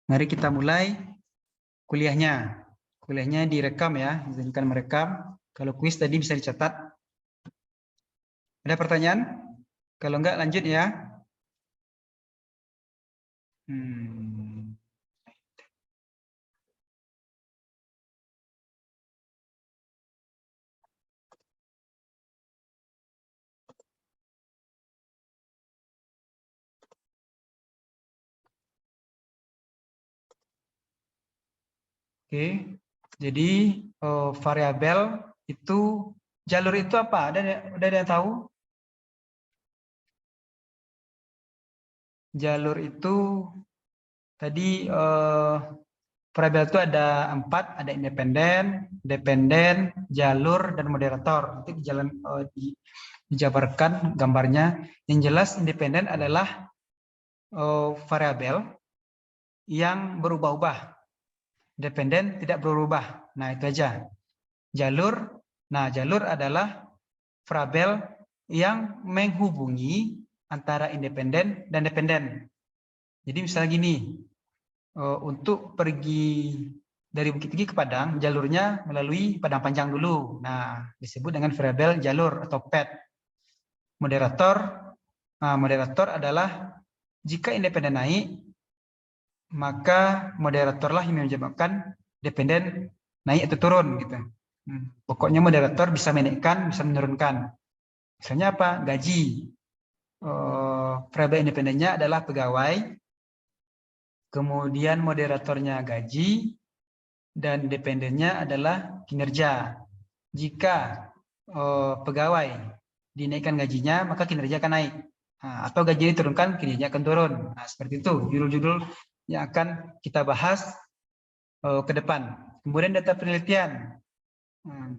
Mari kita mulai kuliahnya. Kuliahnya direkam ya, izinkan merekam. Kalau kuis tadi bisa dicatat. Ada pertanyaan? Kalau enggak lanjut ya. Oke, jadi variabel itu jalur itu apa? Ada yang tahu? Jalur itu tadi variabel itu ada 4, ada independen, dependen, jalur, dan moderator. Nanti dijabarkan gambarnya. Yang jelas independen adalah variabel yang berubah-ubah. Dependen tidak berubah. Nah, itu aja. Jalur, nah jalur adalah variabel yang menghubungi antara independen dan dependen. Jadi misalnya gini, untuk pergi dari Bukit Tinggi ke Padang, jalurnya melalui Padang Panjang dulu. Nah, disebut dengan variabel jalur atau path. Moderator adalah jika independen naik, maka moderatorlah yang menyebabkan dependen naik atau turun gitu. Pokoknya moderator bisa menaikkan, bisa menurunkan. Misalnya apa? Gaji. Variabel independennya adalah pegawai, kemudian moderatornya gaji, dan dependennya adalah kinerja. Jika pegawai dinaikkan gajinya, maka kinerja akan naik. Atau gajinya diturunkan, kinerja akan turun. Nah, seperti itu judul-judul yang akan kita bahas ke depan. Kemudian data penelitian.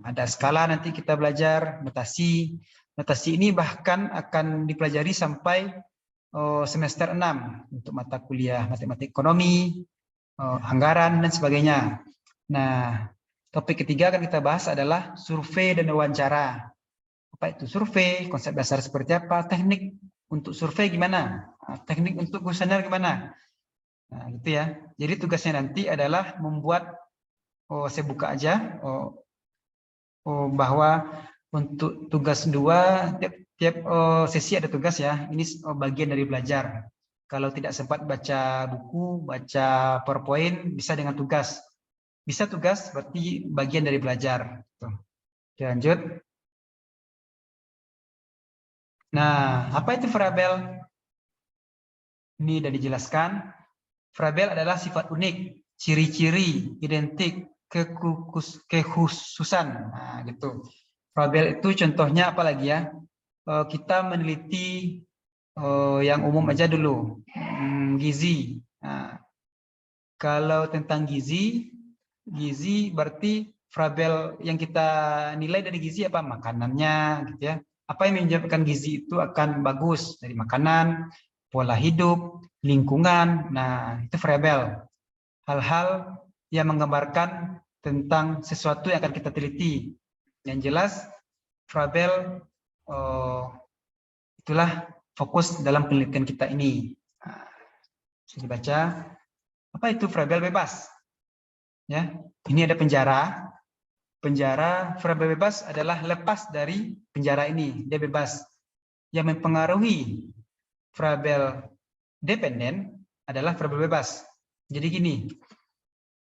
Ada skala, nanti kita belajar notasi. Notasi ini bahkan akan dipelajari sampai semester 6 untuk mata kuliah matematik ekonomi, anggaran, dan sebagainya. Nah, topik ketiga akan kita bahas adalah survei dan wawancara. Apa itu survei, konsep dasar seperti apa, teknik untuk survei gimana, teknik untuk kuesioner gimana. Nah, gitu ya. Jadi tugasnya nanti adalah membuat, saya buka aja, bahwa untuk tugas 2, tiap sesi ada tugas ya. Ini bagian dari belajar. Kalau tidak sempat baca buku, baca PowerPoint, bisa dengan tugas. Bisa tugas, berarti bagian dari belajar. Oke, lanjut. Nah, apa itu variabel? Ini sudah dijelaskan. Variabel adalah sifat unik, ciri-ciri, identik, kekhususan. Nah, gitu. Variabel itu contohnya apa lagi ya? Kita meneliti yang umum aja dulu. Gizi. Nah, kalau tentang gizi berarti variabel yang kita nilai dari gizi apa? Makanannya, gitu ya. Apa yang menyebabkan gizi itu akan bagus dari makanan, pola hidup, lingkungan. Nah, itu variabel. Hal-hal yang menggambarkan tentang sesuatu yang akan kita teliti. Yang jelas, variabel itulah fokus dalam penelitian kita ini. Nah, bisa dibaca. Apa itu variabel bebas? Ya, ini ada penjara. Variabel bebas adalah lepas dari penjara ini, dia bebas. Yang mempengaruhi variabel dependen adalah variabel bebas. Jadi gini,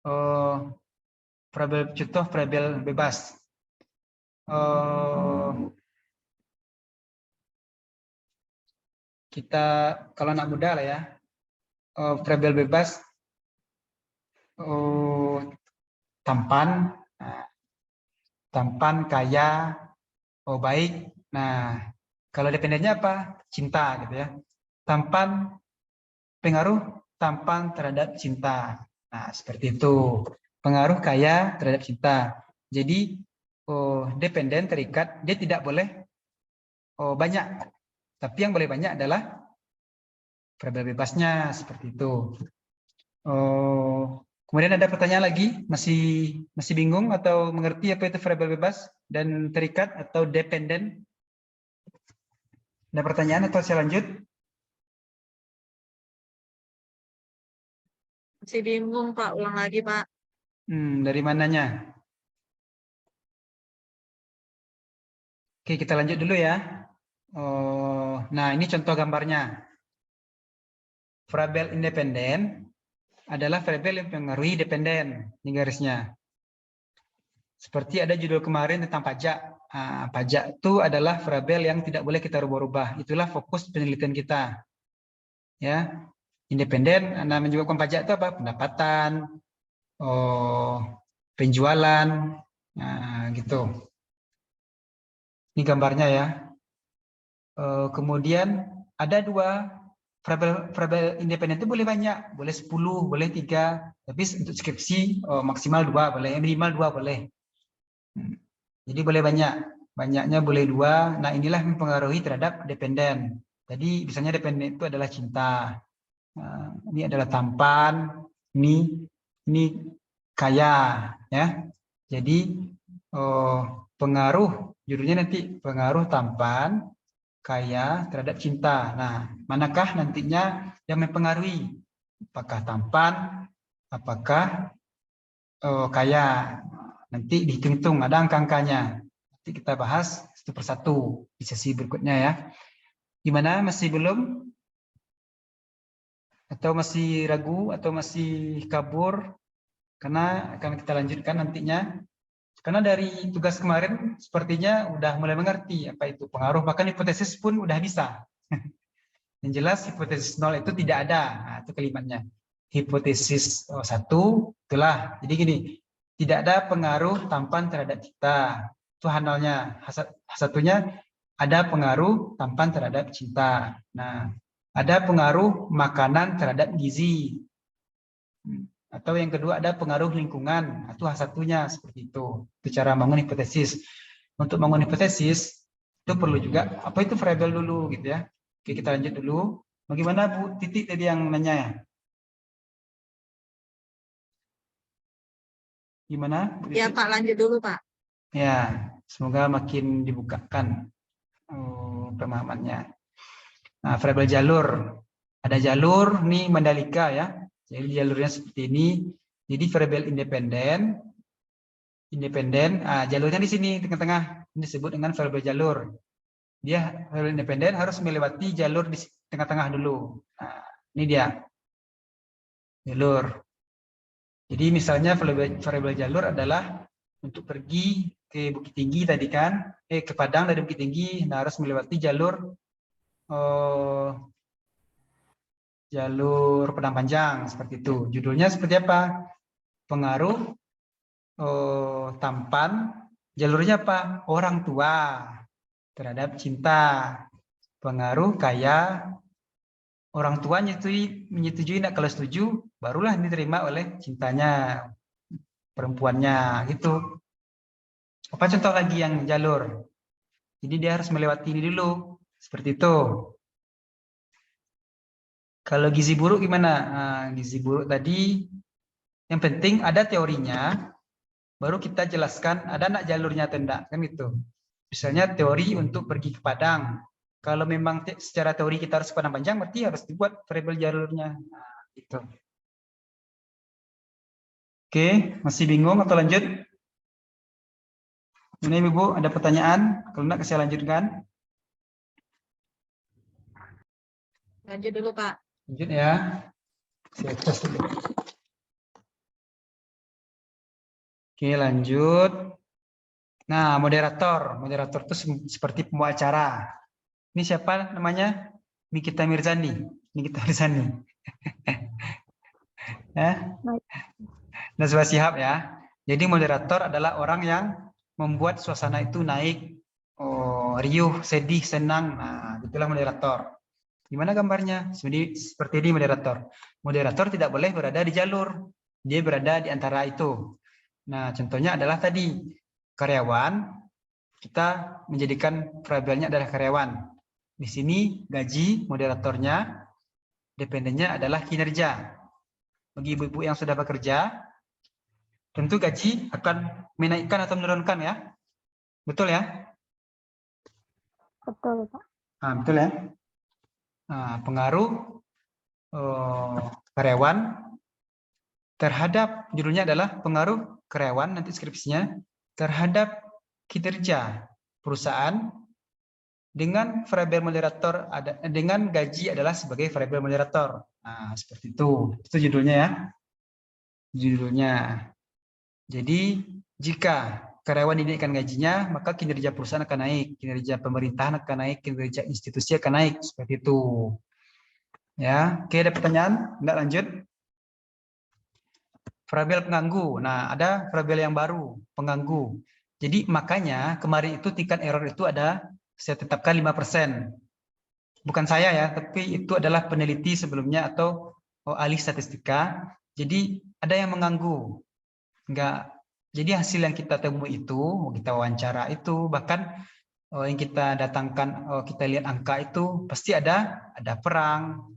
contoh variabel bebas. Kita kalau anak muda lah ya, variabel bebas tampan, kaya, baik. Nah, kalau dependennya apa? Cinta gitu ya. Tampan, pengaruh tampan terhadap cinta. Nah, seperti itu. Pengaruh kaya terhadap cinta. Jadi, dependen terikat, dia tidak boleh banyak. Tapi yang boleh banyak adalah variabel bebasnya, seperti itu. Kemudian ada pertanyaan lagi, masih bingung atau mengerti apa itu variabel bebas dan terikat atau dependen? Ada pertanyaan atau saya lanjut? Masih bingung, Pak. Ulang lagi, Pak. Dari mananya? Oke, kita lanjut dulu ya. Nah, ini contoh gambarnya. Variabel independen adalah variabel yang mempengaruhi dependen. Ini garisnya. Seperti ada judul kemarin tentang pajak. Nah, pajak itu adalah variabel yang tidak boleh kita rubah-rubah. Itulah fokus penelitian kita. Ya, independen. Nah, menyebabkan pajak itu apa? Pendapatan, penjualan, nah, gitu. Ini gambarnya ya. Kemudian ada dua variabel independen itu boleh banyak, boleh 10, boleh 3, tapi untuk skripsi maksimal 2 boleh, minimal 2 boleh. Jadi boleh banyak, banyaknya boleh 2. Nah, inilah mempengaruhi terhadap dependen. Jadi misalnya dependen itu adalah cinta. Ini adalah tampan, ini kaya, ya. Jadi pengaruh judulnya nanti pengaruh tampan kaya terhadap cinta. Nah, manakah nantinya yang mempengaruhi? Apakah tampan? Apakah kaya? Nanti dihitung-hitung, ada angka-angkanya. Nanti kita bahas satu persatu di sesi berikutnya ya. Gimana? Masih belum? Atau masih ragu? Atau masih kabur? Karena akan kita lanjutkan nantinya. Karena dari tugas kemarin sepertinya udah mulai mengerti apa itu pengaruh, bahkan hipotesis pun udah bisa. Yang jelas hipotesis nol itu tidak ada. Nah, itu kalimatnya. Hipotesis 1 itulah. Jadi gini, tidak ada pengaruh tampan terhadap cinta. Itu nolnya. Satunya ada pengaruh tampan terhadap cinta. Nah, ada pengaruh makanan terhadap gizi. Atau yang kedua ada pengaruh lingkungan, itu satunya seperti itu. Itu cara bangun hipotesis. Untuk bangun hipotesis itu perlu juga apa itu variabel dulu gitu ya. Oke, kita lanjut dulu. Bagaimana Bu Titik tadi yang nanya ya? Gimana? Bu Ya, Titik? Pak. Lanjut dulu, Pak. Ya, semoga makin dibukakan pemahamannya. Nah, variabel jalur. Ada jalur nih Mandalika ya. Jadi jalurnya seperti ini. Jadi variabel independen, jalurnya di sini tengah-tengah, ini disebut dengan variabel jalur. Dia variabel independen harus melewati jalur di tengah-tengah dulu. Nah, ini dia jalur. Jadi misalnya variabel jalur adalah untuk pergi ke Bukit Tinggi tadi kan, ke Padang dari Bukit Tinggi, nah harus melewati jalur jalur Padang Panjang seperti itu. Judulnya seperti apa? Pengaruh tampan, jalurnya apa? Orang tua terhadap cinta, pengaruh kaya, orang tua menyetujui, nak kalau setuju, barulah diterima oleh cintanya perempuannya gitu. Apa contoh lagi yang jalur? Jadi dia harus melewati ini dulu, seperti itu. Kalau gizi buruk gimana? Nah, gizi buruk tadi, yang penting ada teorinya, baru kita jelaskan ada nak jalurnya atau enggak, kan gitu. Misalnya teori untuk pergi ke Padang. Kalau memang secara teori kita harus ke Padang Panjang, berarti harus dibuat variabel jalurnya. Nah, gitu. Oke, masih bingung atau lanjut? Ini Ibu, ada pertanyaan? Kalau enggak, saya lanjutkan. Lanjut dulu, Pak. Lanjut ya. Saya tes dulu. Oke, lanjut. Nah, moderator. Moderator itu seperti pembawa acara. Ini siapa namanya? Nikita Mirzani. Nikita Mirzani. Najwa Shihab ya. Jadi moderator adalah orang yang membuat suasana itu naik, riuh, sedih, senang. Nah, itulah moderator. Gimana gambarnya? Seperti ini moderator. Moderator tidak boleh berada di jalur. Dia berada di antara itu. Nah, contohnya adalah tadi karyawan, kita menjadikan variabelnya adalah karyawan. Di sini gaji moderatornya, dependennya adalah kinerja. Bagi ibu-ibu yang sudah bekerja, tentu gaji akan menaikkan atau menurunkan ya. Betul ya? Betul, Pak. Nah, betul ya. Nah, pengaruh karyawan terhadap, judulnya adalah pengaruh karyawan, nanti skripsinya, terhadap kinerja perusahaan dengan variabel moderator dengan gaji adalah sebagai variabel moderator. Nah, seperti itu. Itu judulnya ya. Judulnya. Jadi, jika karyawan dinaikkan gajinya, maka kinerja perusahaan akan naik, kinerja pemerintahan akan naik, kinerja institusi akan naik, seperti itu. Ya, oke, ada pertanyaan? Enggak, lanjut. Variabel pengganggu. Nah, ada variabel yang baru, pengganggu. Jadi makanya kemarin itu tingkat error itu saya tetapkan 5%. Bukan saya ya, tapi itu adalah peneliti sebelumnya atau ahli statistika. Jadi ada yang mengganggu. Enggak. Jadi hasil yang kita temui itu, kita wawancara itu, bahkan yang kita datangkan, kita lihat angka itu pasti ada perang,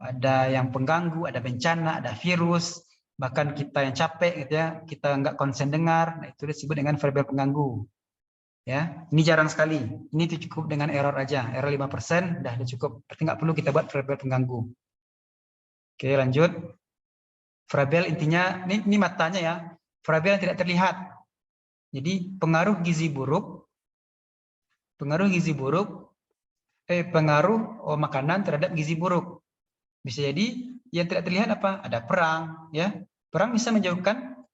ada yang pengganggu, ada bencana, ada virus, bahkan kita yang capek gitu ya, kita nggak konsen dengar, nah itu disebut dengan variabel pengganggu. Ya, ini jarang sekali. Ini cukup dengan error aja, error 5%, udah cukup. Berarti nggak perlu kita buat variabel pengganggu. Oke, lanjut. Variabel intinya, ini matanya ya, variabel yang tidak terlihat. Jadi pengaruh gizi buruk, pengaruh makanan terhadap gizi buruk. Bisa jadi yang tidak terlihat apa? Ada perang, ya. Perang bisa menyebabkan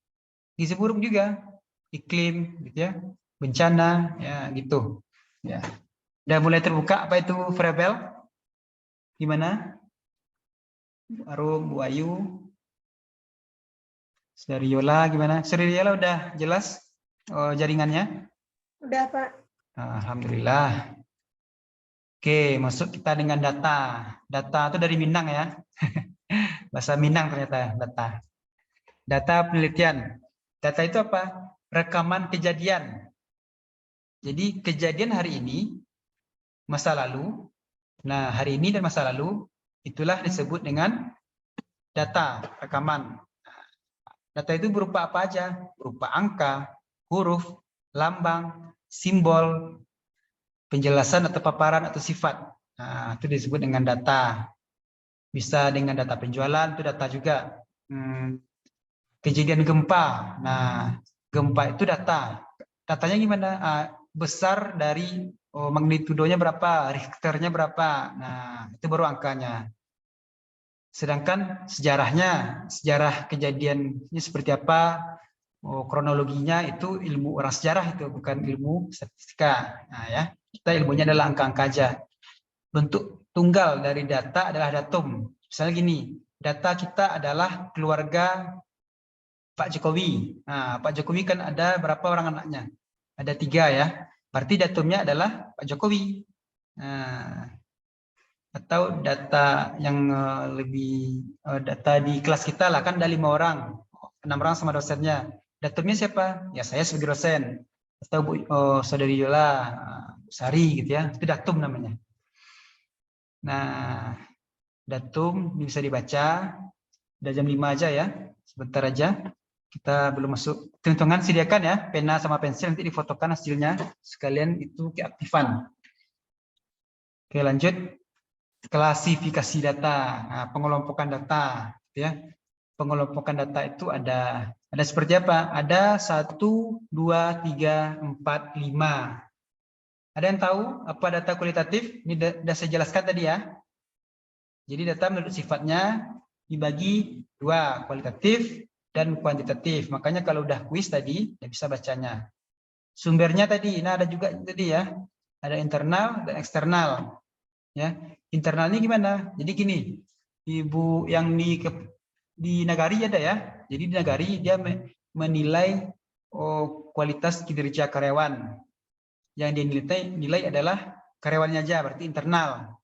gizi buruk juga, iklim, gitu ya, bencana, ya gitu. Ya. Udah mulai terbuka apa itu variabel? Gimana? Bu Arum, Bu Ayu, Saudari Yola, gimana? Saudari Yola udah jelas jaringannya? Udah, Pak. Alhamdulillah. Oke, masuk kita dengan data. Data itu dari Minang ya. Bahasa Minang ternyata data. Data penelitian. Data itu apa? Rekaman kejadian. Jadi kejadian hari ini, masa lalu. Nah, hari ini dan masa lalu, itulah disebut dengan data, rekaman. Data itu berupa apa aja? Berupa angka, huruf, lambang, simbol, penjelasan atau paparan atau sifat. Nah, itu disebut dengan data. Bisa dengan data penjualan, itu data juga. Kejadian gempa. Nah, gempa itu data. Datanya gimana? Besar dari magnitudonya berapa, Richternya berapa. Nah, itu baru angkanya. Sedangkan sejarah kejadiannya seperti apa, kronologinya itu ilmu orang sejarah, itu bukan ilmu statistika. Nah, ya, kita ilmunya adalah angka-angka aja. Bentuk tunggal dari data adalah datum. Misalnya gini, data kita adalah keluarga Pak Jokowi. Nah, Pak Jokowi kan ada berapa orang anaknya? Ada 3 ya. Berarti datumnya adalah Pak Jokowi. Nah, atau data yang data di kelas kita lah, kan ada 5 orang, 6 orang sama dosennya. Datumnya siapa? Ya saya sebagai dosen. Atau Saudari Yola, Bu Sari gitu ya. Itu datum namanya. Nah, datum bisa dibaca. Udah jam 5 aja ya. Sebentar aja. Kita belum masuk. Hitungan sediakan ya, pena sama pensil, nanti difotokan hasilnya. Sekalian itu keaktifan. Oke, lanjut. Klasifikasi data, nah, pengelompokan data, ya. Pengelompokan data itu ada seperti apa? Ada 1, 2, 3, 4, 5. Ada yang tahu apa data kualitatif? Ini sudah saya jelaskan tadi ya. Jadi data menurut sifatnya dibagi 2, kualitatif dan kuantitatif. Makanya kalau udah kuis tadi, ya bisa bacanya. Sumbernya tadi, nah ada juga tadi ya. Ada internal dan eksternal. Ya, internalnya gimana? Jadi gini, ibu yang di Nagari ada ya. Jadi di Nagari dia menilai kualitas kinerja karyawan. Yang dinilai adalah karyawannya aja, berarti internal.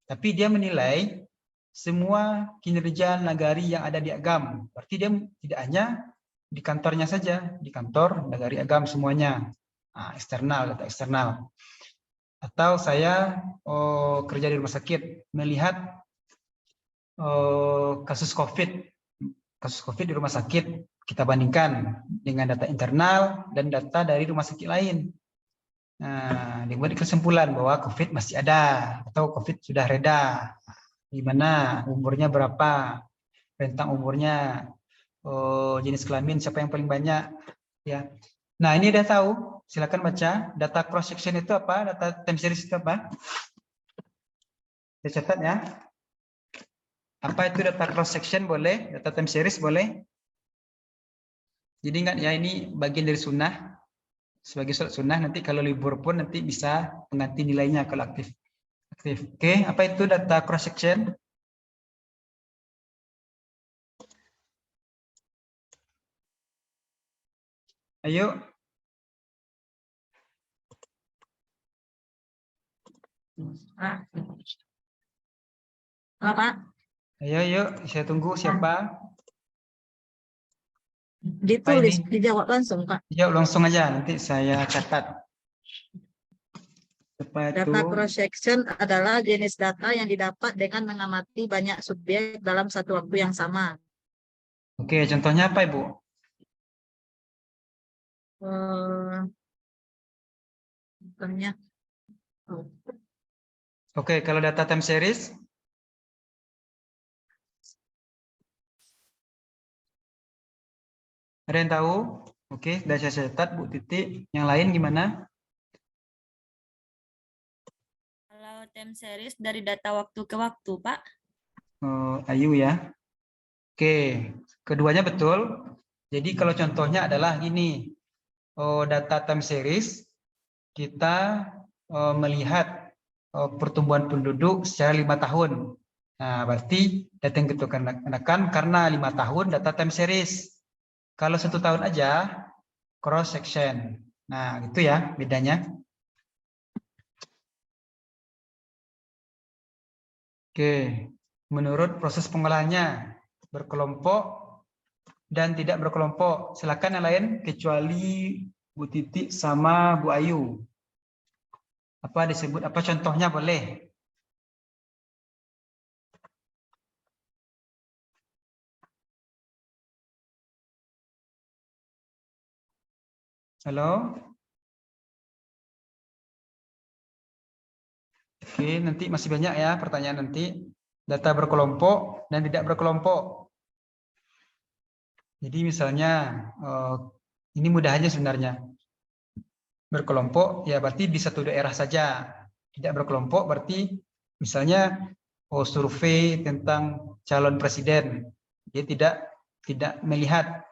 Tapi dia menilai semua kinerja Nagari yang ada di Agam. Berarti dia tidak hanya di kantornya saja, di kantor Nagari Agam semuanya. Eksternal, data eksternal. Atau saya kerja di rumah sakit, melihat kasus COVID di rumah sakit, kita bandingkan dengan data internal dan data dari rumah sakit lain. Nah, dibuat kesimpulan bahwa COVID masih ada atau COVID sudah reda. Gimana, umurnya berapa, rentang umurnya, jenis kelamin, siapa yang paling banyak, ya. Nah, ini udah tahu. Silakan baca. Data cross section itu apa? Data time series itu apa? Saya catat ya. Apa itu data cross section boleh? Data time series boleh? Jadi ingat ya, ini bagian dari sunnah. Sebagai sholat sunnah, nanti kalau libur pun nanti bisa mengganti nilainya kalau aktif. Oke, apa itu data cross section? Ayo. Pak. Pak. Ayo, saya tunggu siapa? Ditulis, ini? dijawab langsung, Pak. Jawab langsung aja, nanti saya catat. Apa itu? Data cross section adalah jenis data yang didapat dengan mengamati banyak subjek dalam satu waktu yang sama. Oke, contohnya apa, Ibu? Contohnya, Oke, kalau data time series? Ada yang tahu? Oke, sudah saya catat, Bu Titi. Yang lain gimana? Kalau time series dari data waktu ke waktu, Pak. Ayu ya. Oke, keduanya betul. Jadi kalau contohnya adalah gini, data time series, kita melihat pertumbuhan penduduk secara 5 tahun. Nah, berarti data yang kita kenakan karena 5 tahun data time series. Kalau 1 tahun aja, cross section. Nah, gitu ya bedanya. Oke, menurut proses pengolahannya berkelompok dan tidak berkelompok. Silakan yang lain kecuali Bu Titi sama Bu Ayu. Apa disebut, apa contohnya boleh? Halo? Oke, nanti masih banyak ya pertanyaan nanti. Data berkelompok dan tidak berkelompok. Jadi misalnya, ini mudah aja sebenarnya. Berkelompok ya berarti di satu daerah saja. Tidak berkelompok berarti misalnya survei tentang calon presiden. Dia tidak melihat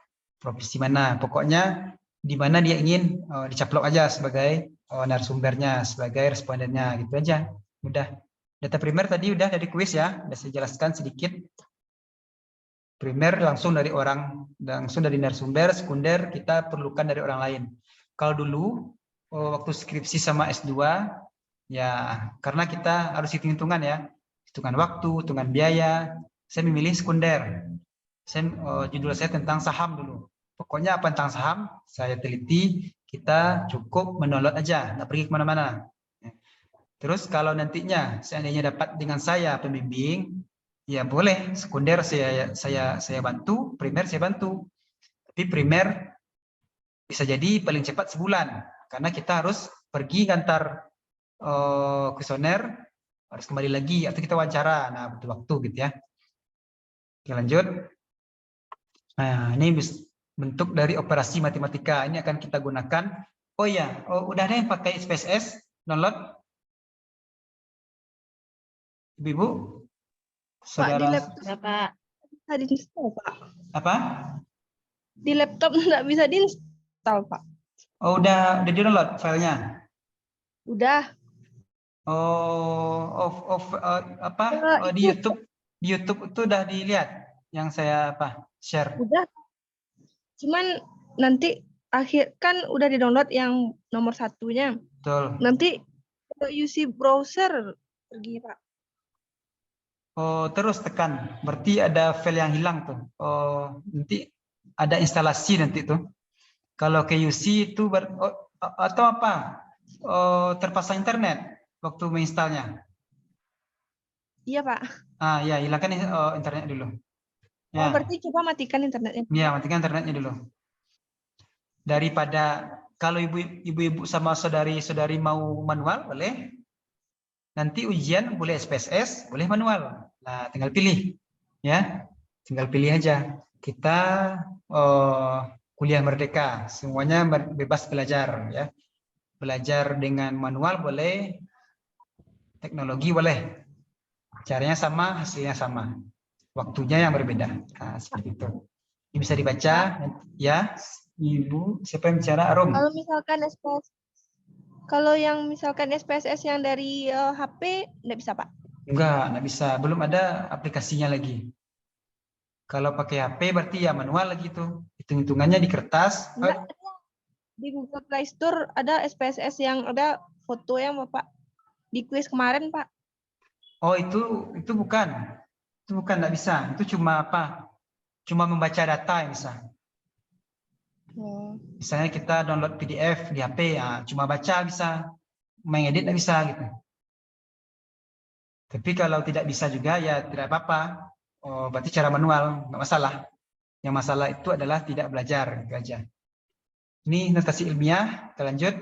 provinsi mana. Pokoknya di mana dia ingin dicaplok aja sebagai narasumbernya, sebagai respondennya, gitu aja. Mudah. Data primer tadi udah dari kuis ya, udah saya jelaskan sedikit. Primer langsung dari narasumber, sekunder kita perlukan dari orang lain. Kalau dulu waktu skripsi sama S2 ya karena kita harus hitung-hitungan ya, hitungan waktu, hitungan biaya, saya memilih sekunder. Judul saya tentang saham dulu. Pokoknya apa tentang saham saya teliti, kita cukup mendownload aja, nggak pergi kemana-mana. Terus kalau nantinya seandainya dapat dengan saya pembimbing, ya boleh sekunder saya bantu, primer saya bantu. Tapi primer bisa jadi paling cepat sebulan karena kita harus pergi ngantar kuesioner, harus kembali lagi atau kita wawancara. Nah, butuh waktu gitu ya. Oke, lanjut. Nah, ini bentuk dari operasi matematika. Ini akan kita gunakan. Oh iya, udah ada yang pakai SPSS download? Ibu-ibu? Pak, di Saudara? laptop ya, Pak. bisa diinstal, Pak. Apa? Di laptop nggak bisa diinstal, Pak. Oh, udah di-download filenya? Udah. Di Itu YouTube itu udah dilihat yang saya share. udah. Cuman nanti akhir kan udah di-download yang nomor satunya. Betul. Nanti kalau UC browser pergi, Pak. Terus tekan. Berarti ada file yang hilang tuh. Nanti ada instalasi nanti tuh. Kalau ke UC itu atau apa? Terpasang internet waktu menginstalnya. Iya, Pak. Ya, hilangkan internet dulu. Oh, Ya. berarti coba matikan internetnya. Ya, matikan internetnya dulu. Daripada kalau ibu-ibu sama saudari-saudari mau manual, boleh. Nanti ujian boleh SPSS, boleh manual. Nah, tinggal pilih. Ya. Tinggal pilih aja. Kita kuliah merdeka, semuanya bebas belajar ya. Belajar dengan manual boleh, teknologi boleh. Caranya sama, hasilnya sama. Waktunya yang berbeda. Nah, seperti itu. Ini bisa dibaca ya. Ibu, siapa yang bicara? Arum. Kalau misalkan kalau yang misalkan SPSS yang dari HP nggak bisa, Pak? Enggak bisa. Belum ada aplikasinya lagi. Kalau pakai HP berarti ya manual lagi tuh. Hitung-hitungannya di kertas. Enggak, di Google Play Store ada SPSS yang ada foto yang Bapak di kuis kemarin, Pak. Oh, itu bukan. Itu bukan, enggak bisa. Itu cuma apa? Cuma membaca data yang bisa. Misalnya kita download PDF di HP, ya, cuma baca bisa. Mengedit enggak bisa gitu. Tapi kalau tidak bisa juga ya tidak apa-apa. Oh, berarti cara manual, enggak masalah. Yang masalah itu adalah tidak belajar, gitu aja. Ini notasi ilmiah, kita lanjut.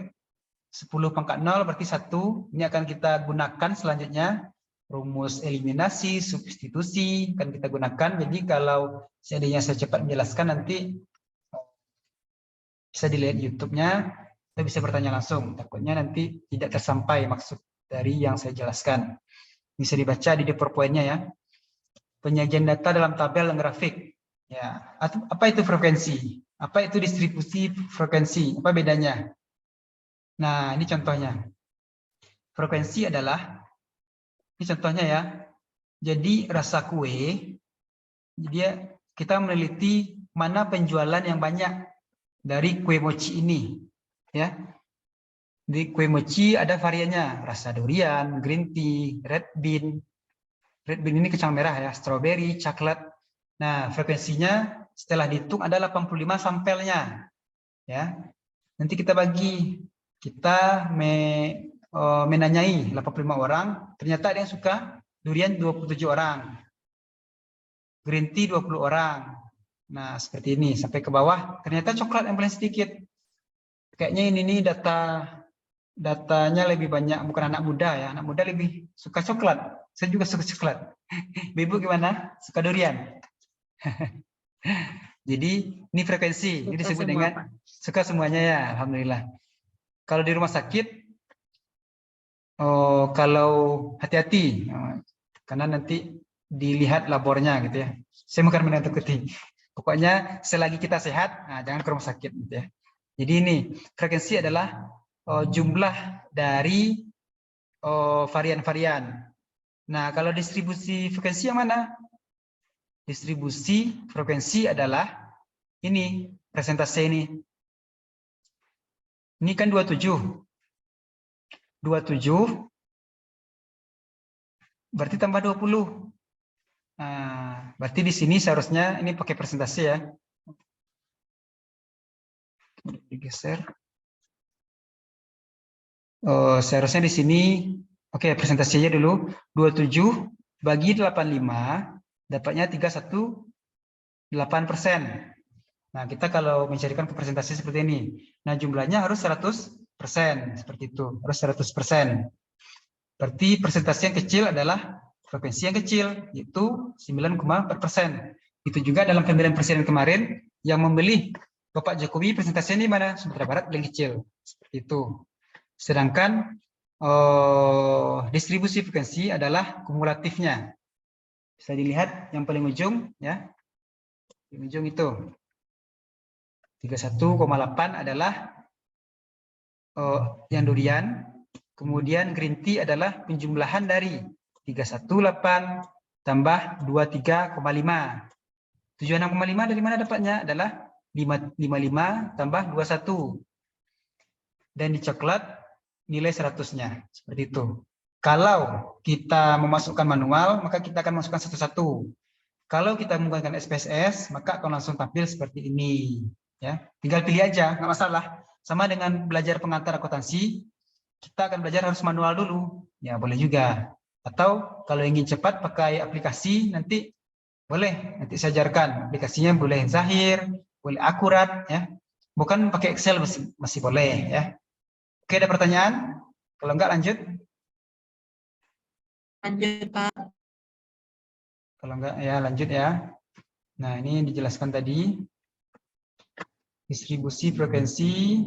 10 pangkat 0 berarti 1. Ini akan kita gunakan selanjutnya. Rumus eliminasi, substitusi akan kita gunakan. Jadi kalau seandainya saya cepat menjelaskan nanti bisa dilihat YouTube-nya, kita bisa bertanya langsung. Takutnya nanti tidak tersampai maksud dari yang saya jelaskan. Bisa dibaca di PowerPoint-nya ya. Penyajian data dalam tabel dan grafik. Ya, apa itu frekuensi? Apa itu distribusi frekuensi? Apa bedanya? Nah, ini contohnya. Frekuensi adalah, ini contohnya ya. Jadi rasa kue, jadi kita meneliti mana penjualan yang banyak dari kue mochi ini. Ya, di kue mochi ada variannya, rasa durian, green tea, red bean. Red bean ini kacang merah ya, strawberry, coklat. Nah, frekuensinya setelah dihitung ada 85 sampelnya. Ya. Nanti kita bagi. Kita menanyai 85 orang, ternyata ada yang suka durian 27 orang. Green tea 20 orang. Nah, seperti ini sampai ke bawah, ternyata coklat yang paling sedikit. Kayaknya ini nih datanya lebih banyak, bukan anak muda ya. Anak muda lebih suka coklat. Saya juga suka coklat. Ibu gimana? Suka durian? Jadi ini frekuensi. Ini disebut dengan suka semuanya ya. Alhamdulillah. Kalau di rumah sakit, kalau hati-hati, karena nanti dilihat labornya gitu ya. Saya bukan menakut-nakuti. Pokoknya selagi kita sehat, nah, jangan ke rumah sakit gitu ya. Jadi ini frekuensi adalah jumlah dari varian-varian. Nah, kalau distribusi frekuensi yang mana? Distribusi frekuensi adalah ini, presentase ini. Ini kan 27. 27 berarti tambah 20. Nah, berarti di sini seharusnya ini pakai presentase ya. Digeser. Seharusnya di sini, oke, presentasinya dulu. 27 bagi 85, dapatnya 318%. Nah, kita kalau mencarikan presentasi seperti ini. Nah, jumlahnya harus 100%. Seperti itu, harus 100%. Berarti presentasi yang kecil adalah frekuensi yang kecil, yaitu 9,4%. Itu juga dalam pemilihan presiden kemarin, yang memilih Bapak Jokowi presentasi ini mana? Sumatera Barat paling kecil. Seperti itu. Sedangkan distribusi frekuensi adalah kumulatifnya. Bisa dilihat yang paling ujung ya. Di ujung itu 31,8 adalah yang durian, kemudian green tea adalah penjumlahan dari 318 tambah 23,5. 76,5 dari mana dapatnya? Adalah 55 tambah 21. Dan di coklat nilai 100-nya. Seperti itu. Kalau kita memasukkan manual, maka kita akan masukkan satu-satu. Kalau kita menggunakan SPSS, maka akan langsung tampil seperti ini. Ya, tinggal pilih aja, nggak masalah. Sama dengan belajar pengantar akuntansi, kita akan belajar harus manual dulu. Ya, boleh juga. Atau kalau ingin cepat pakai aplikasi, nanti boleh. Nanti saya ajarkan. Aplikasinya boleh Zahir, boleh akurat. Ya, bukan pakai Excel masih boleh. Ya. Oke, ada pertanyaan? Kalau enggak lanjut. Lanjut, Pak. Kalau enggak ya lanjut ya. Nah, ini yang dijelaskan tadi. Distribusi frekuensi.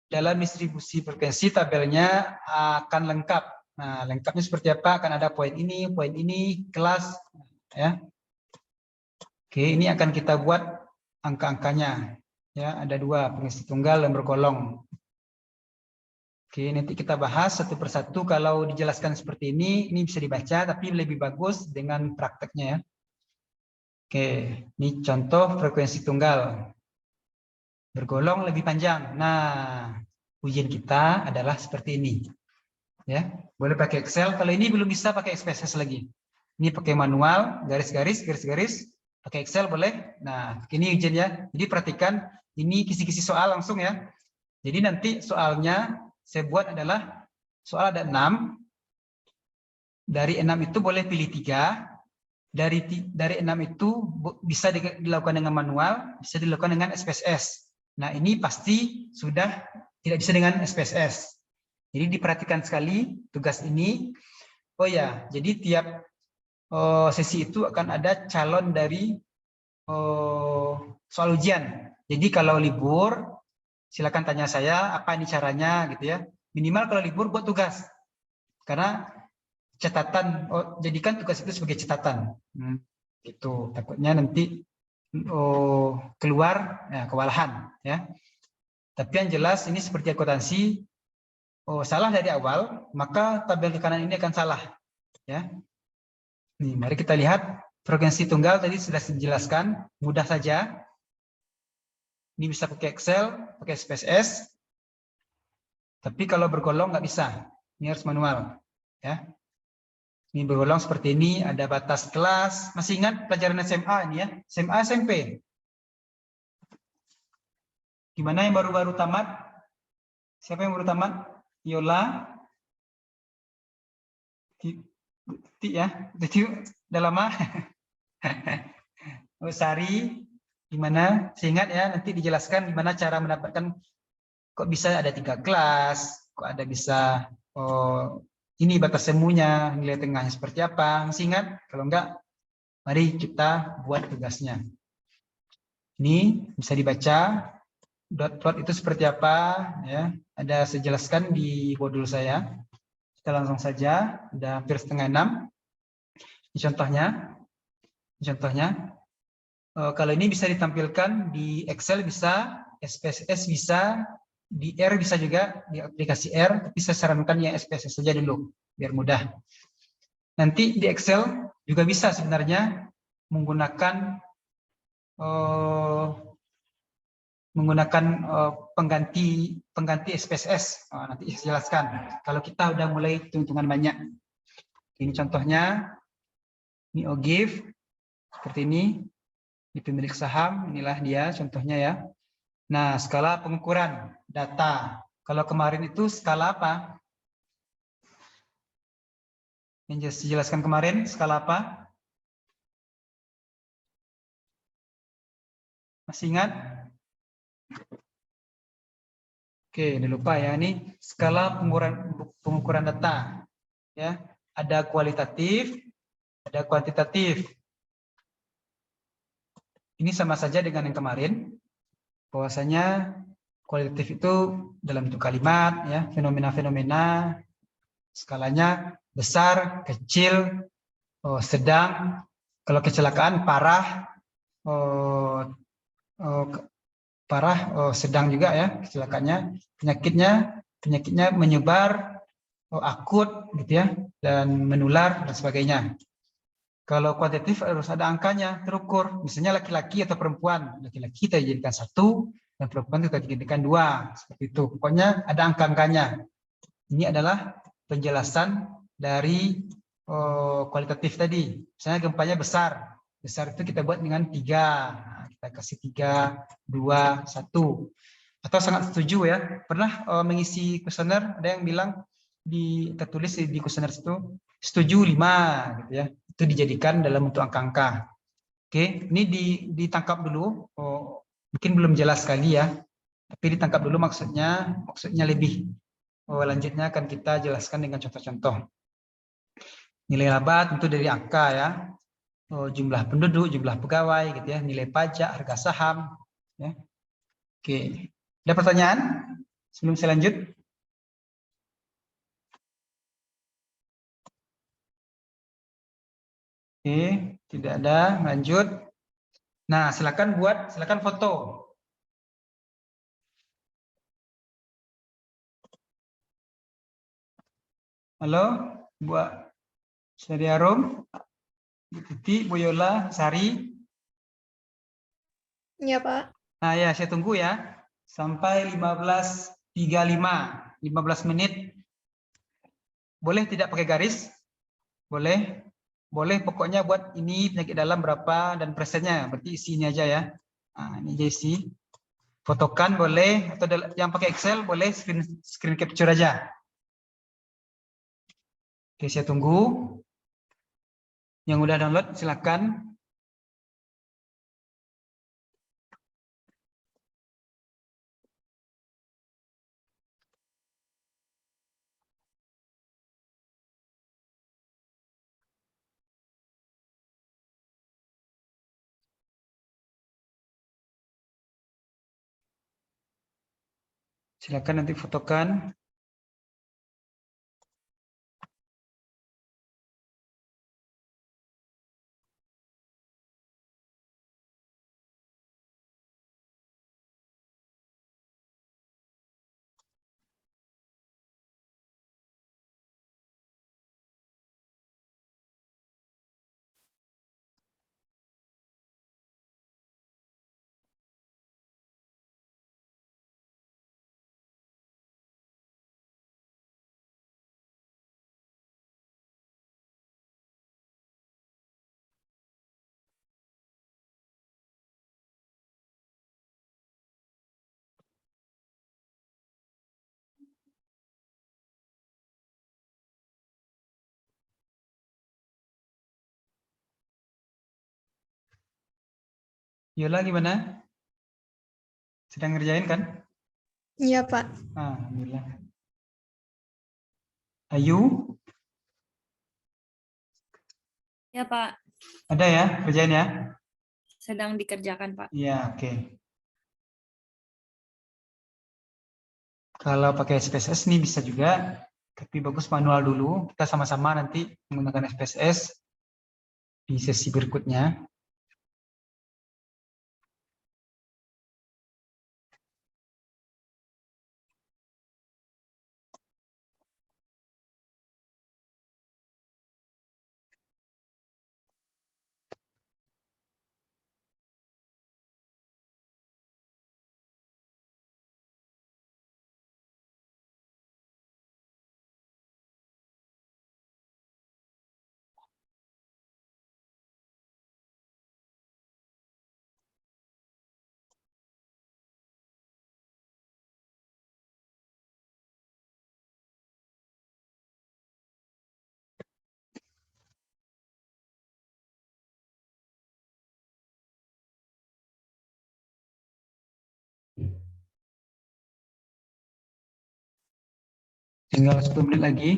Dalam distribusi frekuensi tabelnya akan lengkap. Nah, lengkapnya seperti apa? Akan ada poin ini, kelas. Ya. Oke, ini akan kita buat angka-angkanya. Ya, ada 2, pengisi tunggal dan bergolong. Oke, nanti kita bahas satu persatu. Kalau dijelaskan seperti ini bisa dibaca, tapi lebih bagus dengan prakteknya ya. Oke, ini contoh frekuensi tunggal. Bergolong lebih panjang. Nah, ujian kita adalah seperti ini. Ya, boleh pakai Excel. Kalau ini belum bisa pakai SPSS lagi. Ini pakai manual, garis-garis, pakai Excel boleh. Nah, ini ujian ya. Jadi perhatikan, ini kisi-kisi soal langsung ya. Jadi nanti soalnya saya buat adalah soal ada 6. Dari 6 itu boleh pilih 3. Dari 6 itu bisa dilakukan dengan manual, bisa dilakukan dengan SPSS. Nah, ini pasti sudah tidak bisa dengan SPSS. Jadi diperhatikan sekali tugas ini. Oh ya, jadi tiap sesi itu akan ada calon dari soal ujian. Jadi kalau libur, silakan tanya saya apa ini caranya gitu ya. Minimal kalau libur buat tugas. Karena catatan, jadikan tugas itu sebagai catatan. Itu takutnya nanti keluar ya, kewalahan ya. Tapi yang jelas ini seperti akuntansi, salah dari awal, maka tabel ke kanan ini akan salah ya. Nih, mari kita lihat frekuensi tunggal tadi sudah dijelaskan, mudah saja. Ini bisa pakai Excel, pakai SPSS. Tapi kalau bergolong nggak bisa. Ini harus manual ya. Ini bergolong seperti ini, ada batas kelas. Masih ingat pelajaran SMA ini ya? SMA, SMP. Gimana yang baru-baru tamat? Siapa yang baru tamat? Yola. Ya, itu udah lama. Sari, gimana? Seingat ya, nanti dijelaskan gimana cara mendapatkan, kok bisa ada 3 kelas, kok ada bisa, ini batas semuanya, nilai tengahnya seperti apa. Masih ingat? Kalau enggak, mari kita buat tugasnya. Ini bisa dibaca, dot itu seperti apa, ya. Ada saya jelaskan di modul saya. Kita langsung saja, udah hampir setengah 6. Ini contohnya, kalau ini bisa ditampilkan di Excel bisa, SPSS bisa, di R bisa juga, di aplikasi R, tapi saya sarankan ya SPSS saja dulu, biar mudah. Nanti di Excel juga bisa sebenarnya menggunakan pengganti SPSS. Nanti saya jelaskan. Kalau kita udah mulai hitung-hitungan banyak. Ini contohnya, ini OGIF, seperti ini. Di pemilik saham, inilah dia contohnya ya. Nah, skala pengukuran data. Kalau kemarin itu skala apa? Yang dijelaskan kemarin, skala apa? Masih ingat? Oke, ini lupa ya. Ini skala pengukuran data. Ya, ada kualitatif, ada kuantitatif. Ini sama saja dengan yang kemarin. Bahwasanya kualitatif itu dalam bentuk kalimat, ya, fenomena-fenomena, skalanya besar, kecil, sedang. Kalau kecelakaan parah, sedang juga ya kecelakaannya. Penyakitnya menyebar, akut, gitu ya, dan menular dan sebagainya. Kalau kuantitatif harus ada angkanya terukur. Misalnya laki-laki atau perempuan. Laki-laki kita jadikan 1, dan perempuan kita jadikan 2. Seperti itu. Pokoknya ada angka-angkanya. Ini adalah penjelasan dari kualitatif tadi. Misalnya gempanya besar. Besar itu kita buat dengan 3. Nah, kita kasih 3, 2, 1. Atau sangat setuju ya. Pernah mengisi kuesioner, ada yang bilang tertulis di kuesioner itu setuju 5 gitu ya. Itu dijadikan dalam bentuk angka-angka. Oke, ini ditangkap dulu. Mungkin belum jelas sekali ya. Tapi ditangkap dulu maksudnya lebih. Lanjutnya akan kita jelaskan dengan contoh-contoh. Nilai laba tentu dari angka ya. jumlah penduduk, jumlah pegawai, gitu ya, nilai pajak, harga saham. Ya. Oke, ada pertanyaan sebelum saya lanjut? Oke, tidak ada. Lanjut. Nah, silakan foto. Halo, Bu Syariarum, Bu Titi, Bu Yola, Sari. Iya, Pak. Nah, ya, saya tunggu ya. Sampai 15.35, 15 menit. Boleh tidak pakai garis? Boleh. Boleh, pokoknya buat ini penyakit dalam berapa dan persennya. Berarti isinya aja ya. Nah, ini aja isi. Fotokan boleh, atau yang pakai Excel boleh screen capture aja. Oke, saya tunggu. Yang udah download silakan. Silakan nanti fotokan. Yola gimana? Sedang ngerjain kan? Iya, Pak. Ah, alhamdulillah. Ayu, Ya, Pak. ada ya kerjain ya? Sedang dikerjakan, Pak. Iya, oke. Kalau pakai SPSS nih bisa juga, tapi bagus manual dulu. Kita sama-sama nanti menggunakan SPSS di sesi berikutnya. Tinggal 10 menit lagi.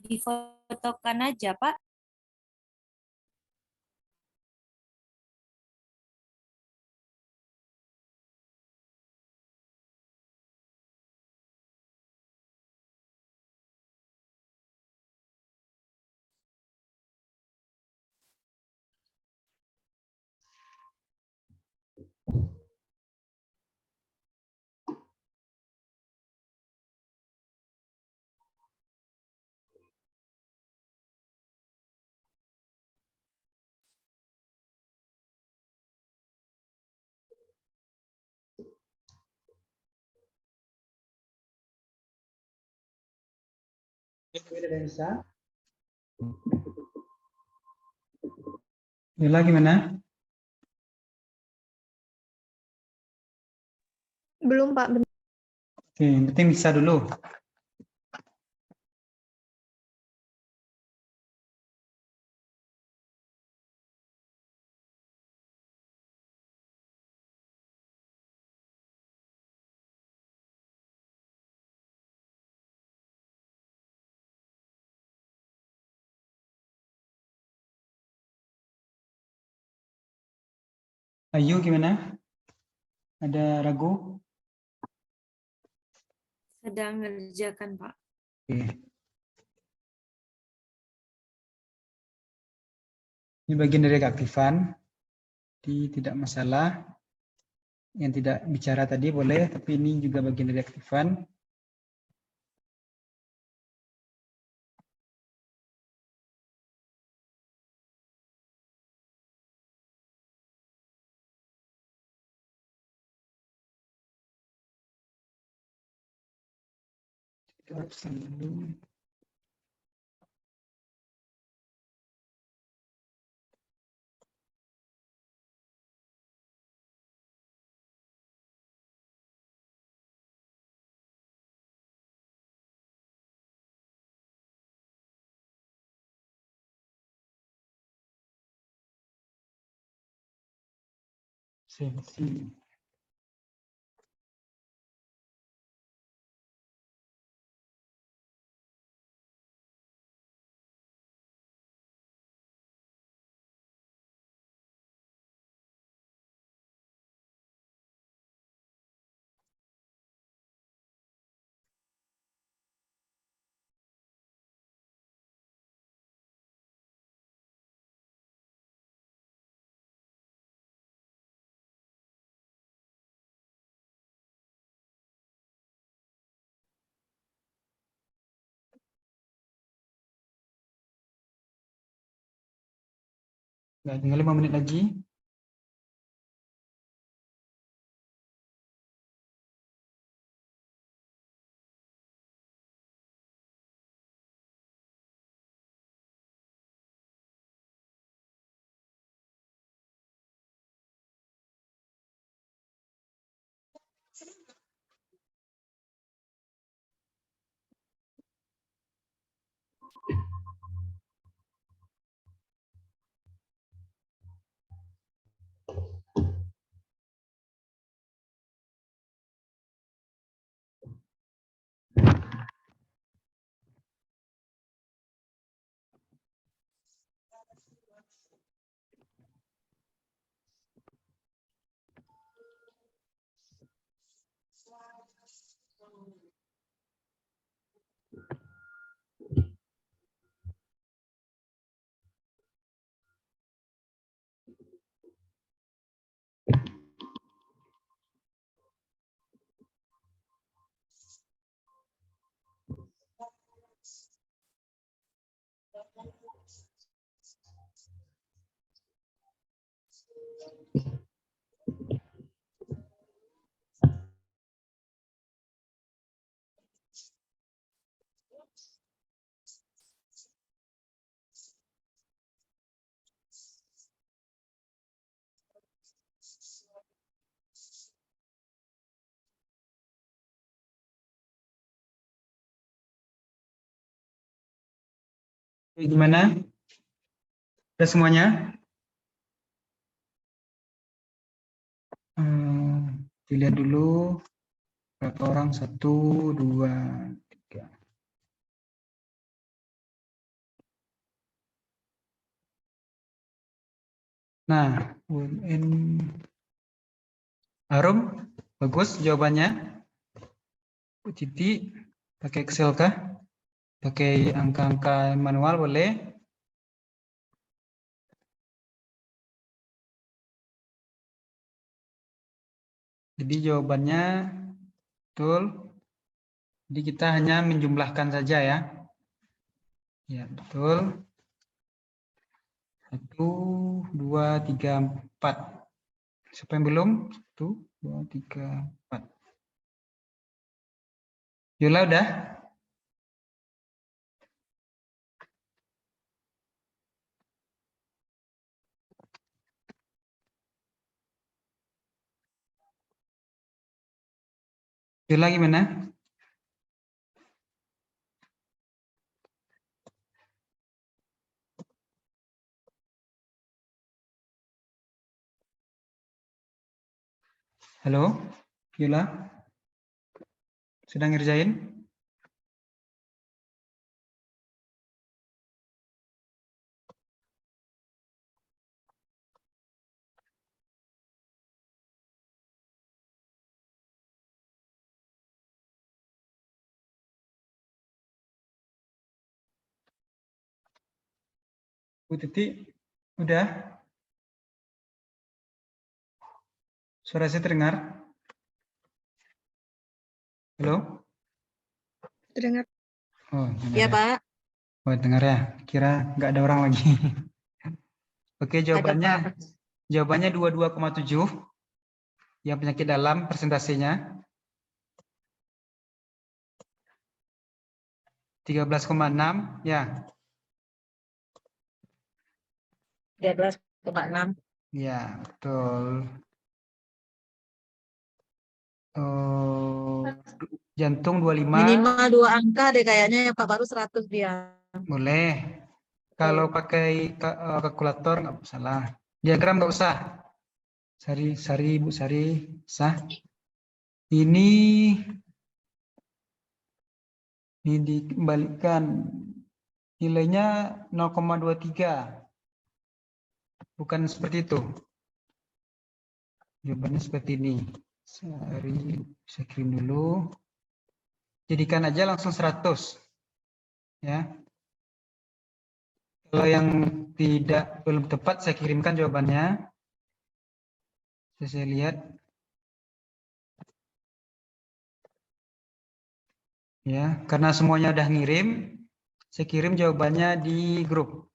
Difotokan aja, Pak. Tidak bisa. Yola gimana? Belum, Pak. Oke, yang penting bisa dulu. Ayu gimana? Ada ragu? Sedang ngerjakan, Pak. Oke. Ini bagian dari keaktifan. Jadi tidak masalah. Yang tidak bicara tadi boleh, tapi ini juga bagian dari aktifan. Absen dulu. Sesi. Nah, tinggal 5 menit lagi. Oke, gimana? Sudah semuanya? Dilihat dulu berapa orang, 1, 2, 3. Nah, UN Harum, bagus jawabannya. Bu Titi, pakai Excel kah? Pakai angka-angka manual boleh. Jadi jawabannya betul. Jadi kita hanya menjumlahkan saja ya. Ya, betul. 1, 2, 3, 4. Siapa yang belum? 1, 2, 3, 4. Yola udah? Yola gimana? Halo, Yola? Sedang ngerjain? Bu Titi, udah? Suara saya terdengar? Halo? Terdengar. Oh, dengar Ya, ya. Pak. Oh, dengar ya. Kira nggak ada orang lagi. Oke, Ada, jawabannya Pak. jawabannya 22,7. Yang penyakit dalam persentasenya 13,6 ya. 13,6. Ya, betul. Oh, jantung 25 Minimal 2 angka deh kayaknya ya, Pak. Baru 100 dia. boleh. Kalau pakai kalkulator nggak salah. Diagram nggak usah. Sari, Bu Sari, sah. Ini dikembalikan. Nilainya 0,23. Bukan seperti itu. Jawabannya seperti ini. Sari, saya kirim dulu. Jadikan aja langsung 100. Ya. Kalau yang belum tepat, saya kirimkan jawabannya. Saya lihat. Ya, karena semuanya udah ngirim, saya kirim jawabannya di grup.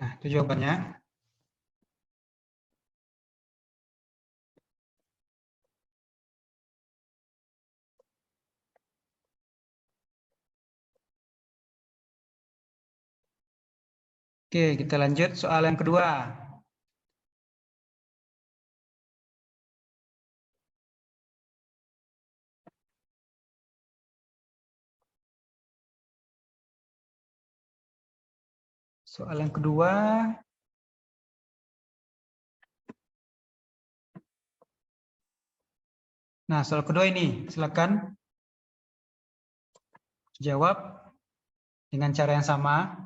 Nah, itu jawabannya. Oke, kita lanjut soal yang kedua. Soal yang kedua. Nah, soal kedua ini, silakan jawab dengan cara yang sama.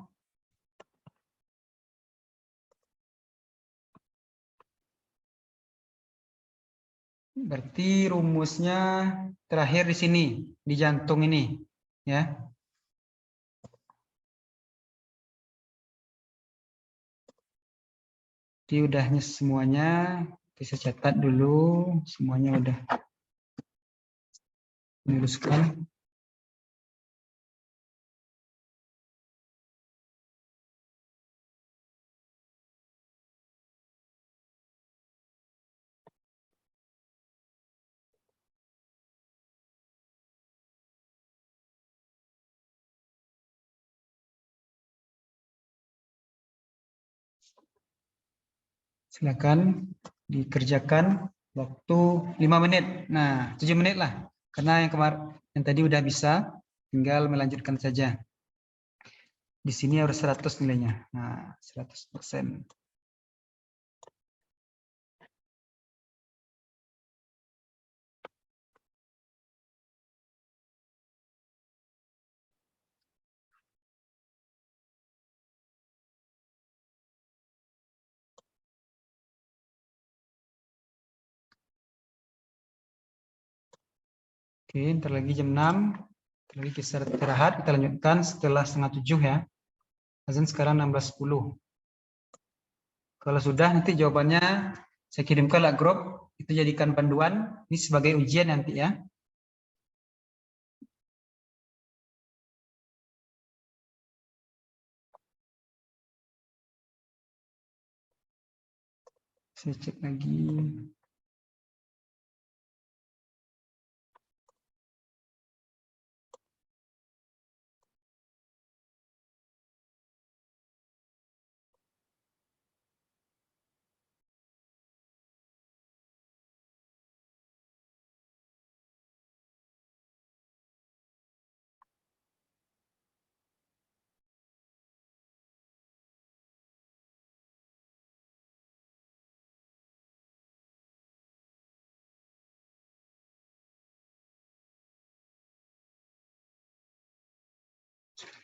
Berarti rumusnya terakhir di sini, di jantung ini, ya. Jadi udahnya semuanya bisa catat dulu, semuanya udah diluruskan. Silakan dikerjakan waktu 5 menit. Nah, 7 menit lah. Karena yang tadi udah bisa, tinggal melanjutkan saja. Di sini harus 100 nilainya. Nah, 100%. Oke, ntar lagi jam 6. Ntar lagi kita istirahat. Kita lanjutkan setelah 6:30 ya. Azan sekarang 16:10. Kalau sudah nanti jawabannya saya kirimkan ke grup. Itu jadikan panduan. Ini sebagai ujian nanti ya. Saya cek lagi.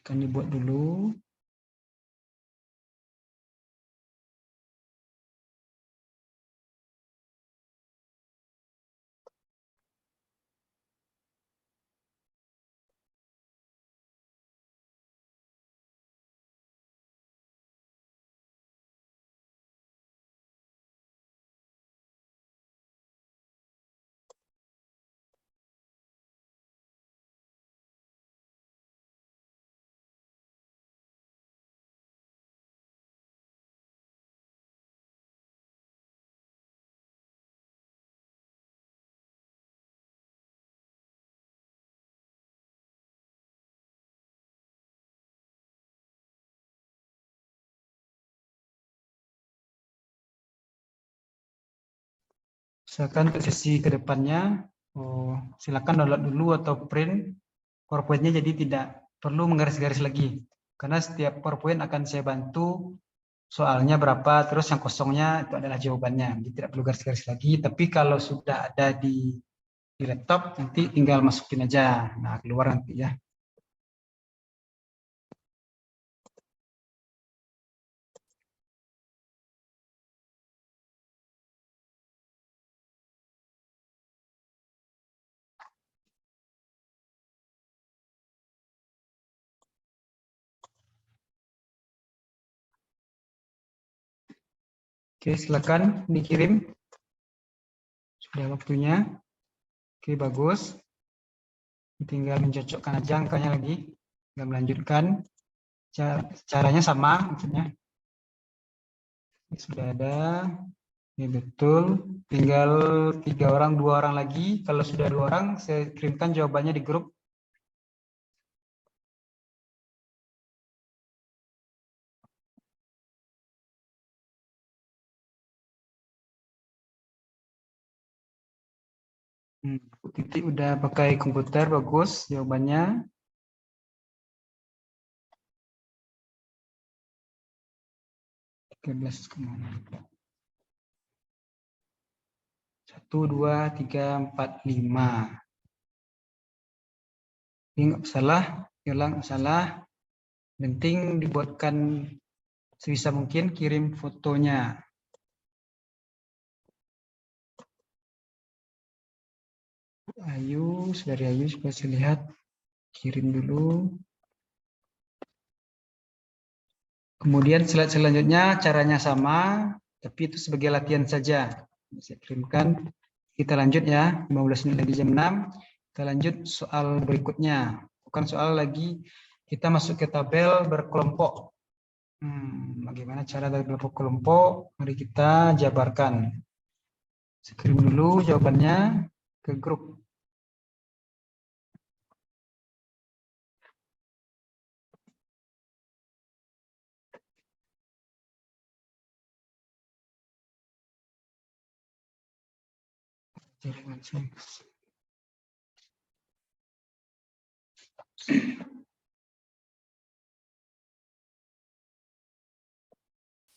Akan dibuat dulu. Misalkan untuk sesi kedepannya, silakan download dulu atau print PowerPoint-nya, jadi tidak perlu menggaris-garis lagi. Karena setiap PowerPoint akan saya bantu soalnya berapa, terus yang kosongnya itu adalah jawabannya. Jadi tidak perlu garis-garis lagi, tapi kalau sudah ada di laptop, nanti tinggal masukin aja. Nah, keluar nanti ya. Oke, silakan dikirim. Sudah waktunya. Oke, bagus. Tinggal mencocokkan aja angkanya lagi. Tinggal melanjutkan. Caranya sama maksudnya. Ini sudah ada. Ini betul. Tinggal 3 orang, 2 orang lagi. Kalau sudah 2 orang, saya kirimkan jawabannya di grup. Titik udah pakai komputer, bagus jawabannya. kemana? 1, 2, 3, 4, 5. Ini nggak salah, ulang salah. Penting dibuatkan sebisa mungkin, kirim fotonya. Ayu, saudari Ayu, supaya saya lihat. Kirim dulu. Kemudian slide selanjutnya caranya sama, tapi itu sebagai latihan saja. Saya kirimkan. Kita lanjut ya, 15 menit lagi jam 6. Kita lanjut soal berikutnya. Bukan soal lagi, kita masuk ke tabel berkelompok. Bagaimana cara dari berkelompok? Mari kita jabarkan. Saya kirim dulu jawabannya ke grup.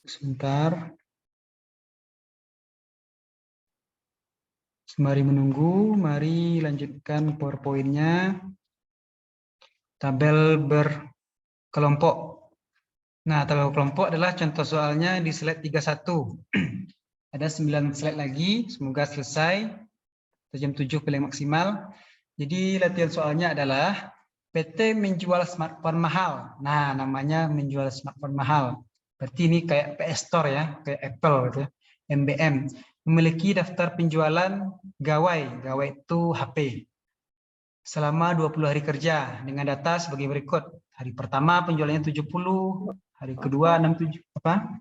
Sebentar. Sembari menunggu, mari lanjutkan PowerPoint-nya. Tabel berkelompok. Nah, tabel berkelompok adalah contoh soalnya di slide 31. Ada 9 slide lagi, semoga selesai. Jam 7 paling maksimal. Jadi latihan soalnya adalah PT menjual smartphone mahal. Nah, namanya menjual smartphone mahal. Berarti ini kayak PS Store ya, kayak Apple gitu ya. MBM. Memiliki daftar penjualan gawai. Gawai itu HP. Selama 20 hari kerja dengan data sebagai berikut. Hari pertama penjualannya 70, hari kedua 67. Apa?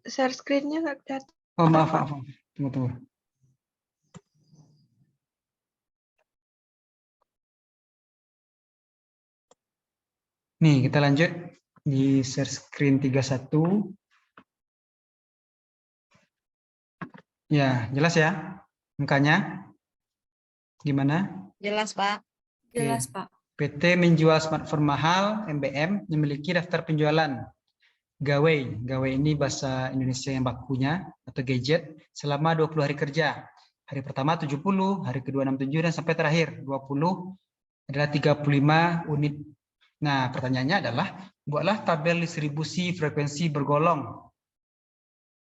Share screen-nya nggak kelihatan. Oh, maaf. Tunggu. Nih, kita lanjut di share screen 31. Ya, jelas ya angkanya? Gimana? Jelas, Pak. Jelas, Pak. PT menjual smartphone mahal, MBM, memiliki daftar penjualan. Gawai. Gawai ini bahasa Indonesia yang bakunya, atau gadget, selama 20 hari kerja. Hari pertama 70, hari kedua 67, dan sampai terakhir 20 adalah 35 unit. Nah, pertanyaannya adalah, buatlah tabel distribusi frekuensi bergolong.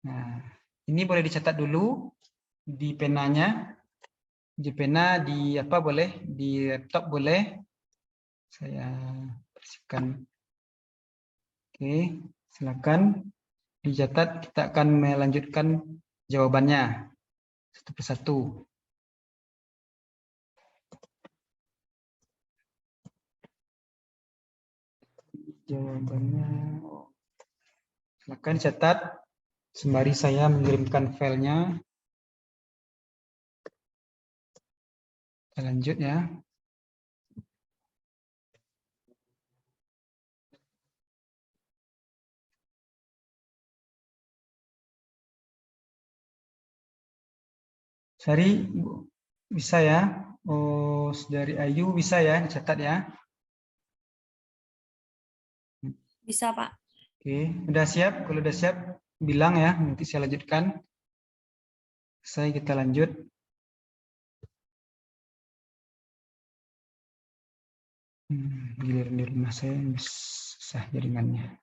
Nah, ini boleh dicatat dulu di penanya. Di pena, di apa boleh, di laptop boleh. Saya bersihkan. Oke, silakan dicatat. Kita akan melanjutkan jawabannya satu persatu. Jawabannya, silakan dicatat sembari saya mengirimkan filenya. Kita lanjut ya. Sari bisa ya? Oh, dari Ayu bisa ya dicatat ya? Bisa, Pak. Oke, udah siap? Kalau udah siap bilang ya, nanti saya lanjutkan. Kita lanjut. Giliran di rumah saya susah jaringannya.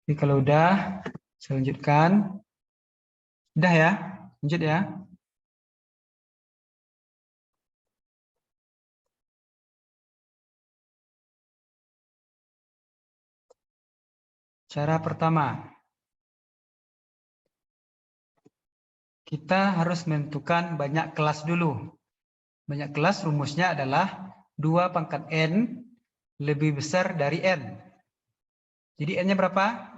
Jadi kalau udah, saya lanjutkan. Udah ya, lanjut ya. Cara pertama, kita harus menentukan banyak kelas dulu. Banyak kelas rumusnya adalah 2 pangkat N lebih besar dari N. Jadi N-nya berapa?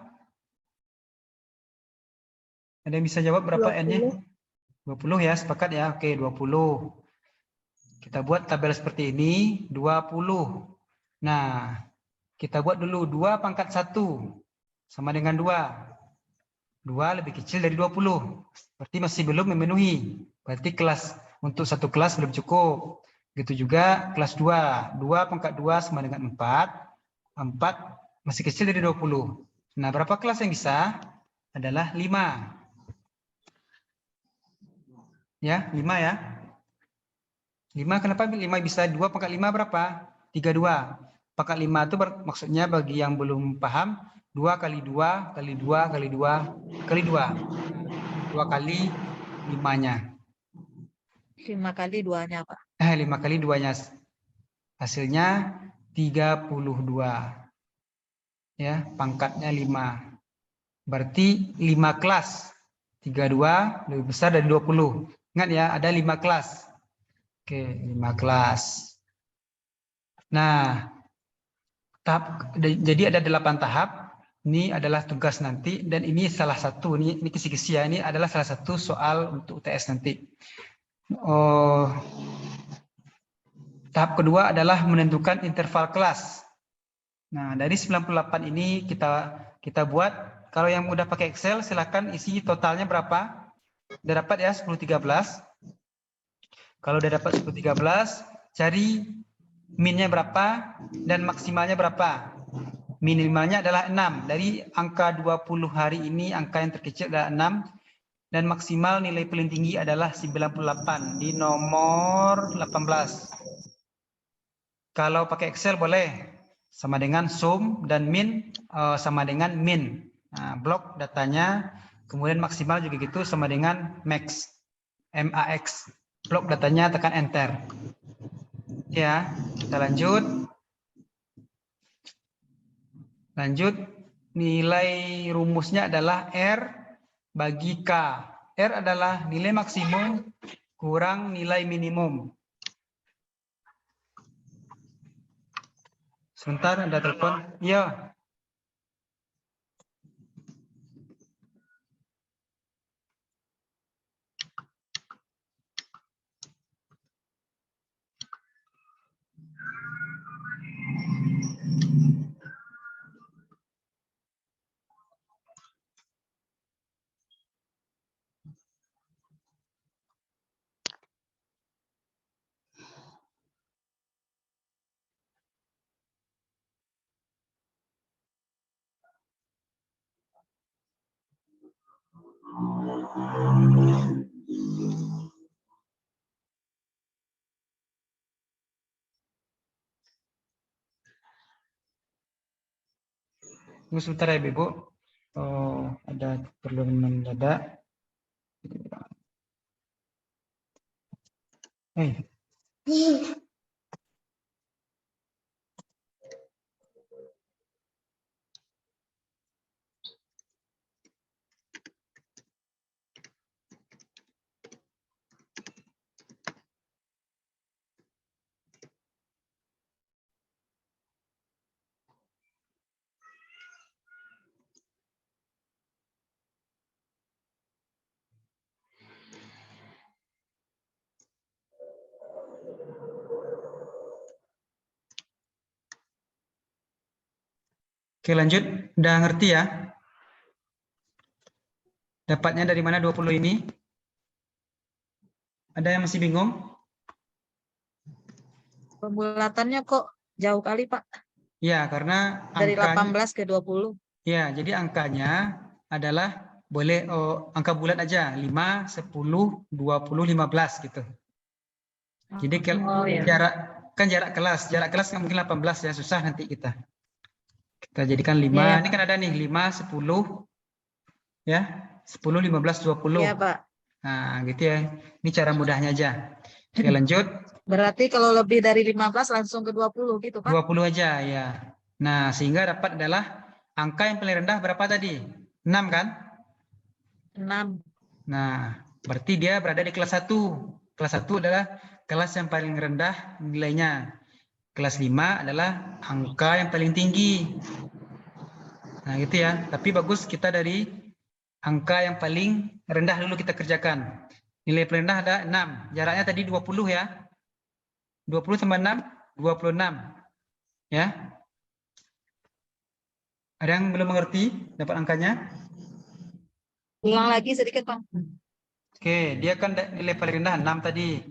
Ada yang bisa jawab berapa N-nya? 20 ya, sepakat ya. Oke, 20. Kita buat tabel seperti ini, 20. Nah, kita buat dulu 2 pangkat 1 sama dengan 2. 2 lebih kecil dari 20. Berarti masih belum memenuhi. Berarti kelas untuk satu kelas belum cukup. Begitu juga kelas 2. 2 pangkat 2 sama dengan 4. 4 masih kecil dari 20. Nah, berapa kelas yang bisa? Adalah 5. Ya, 5 ya. 5, kenapa 5 bisa? 2 pangkat 5 berapa? 32. Pangkat 5 itu maksudnya bagi yang belum paham, 2 kali 2 kali 2 kali 2 kali 2. 2 kali 5-nya. 5 kali 2-nya, Pak. 5 kali 2-nya. Hasilnya 32. Ya, pangkatnya 5. Berarti 5 kelas. 32 lebih besar dari 20. Ingat ya, ada 5 kelas. Oke, 5 kelas. Nah, jadi ada 8 tahap. Ini adalah tugas nanti, dan ini salah satu, ini kisi-kisi ya, ini adalah salah satu soal untuk UTS nanti. Tahap kedua adalah menentukan interval kelas. Nah, dari 98 ini kita buat. Kalau yang udah pakai Excel, silakan isi totalnya berapa. Udah dapat ya 1013. Kalau udah dapat 1013, cari minnya berapa dan maksimalnya berapa. Minimalnya adalah 6. Dari angka 20 hari ini, angka yang terkecil adalah 6. Dan maksimal nilai paling tinggi adalah 98 di nomor 18. Kalau pakai Excel boleh. Sama dengan sum dan min sama dengan min. Nah, blok datanya, kemudian maksimal juga gitu sama dengan max. MAX. Blok datanya tekan enter. Ya, kita lanjut. Lanjut, nilai rumusnya adalah R bagi K. R adalah nilai maksimum kurang nilai minimum. Sebentar, ada telepon. Iya. Tunggu sebentar ya, Ibu. Oh, ada perlu mendadak. Oke, lanjut. Udah ngerti ya? Dapatnya dari mana 20 ini? Ada yang masih bingung? Pembulatannya kok jauh kali, Pak. Ya, karena Dari angkanya, 18 ke 20. ya, jadi angkanya adalah boleh angka bulat aja, 5, 10, 20, 15 gitu. Jadi Ya. jarak kelas nggak mungkin 18 ya, susah nanti kita. Kita jadikan 5. Iya, ya, Ini Pak. kan ada nih 5, 10 ya. 10, 15, 20. Iya, Pak. Nah, gitu ya. Ini cara mudahnya aja. Oke, lanjut. Berarti kalau lebih dari 15 langsung ke 20 gitu, Pak? 20 aja ya. Nah, sehingga dapat adalah angka yang paling rendah berapa tadi? 6 kan? 6. Nah, berarti dia berada di kelas 1. Kelas 1 adalah kelas yang paling rendah nilainya. Kelas 5 adalah angka yang paling tinggi. Nah, gitu ya. Tapi bagus kita dari angka yang paling rendah dulu kita kerjakan. Nilai paling rendah ada 6. Jaraknya tadi 20 ya. 20 tambah 6, 26. Ya. Ada yang belum mengerti dapat angkanya? Ulang lagi sedikit, Pak. Oke, dia kan nilai paling rendah 6 tadi.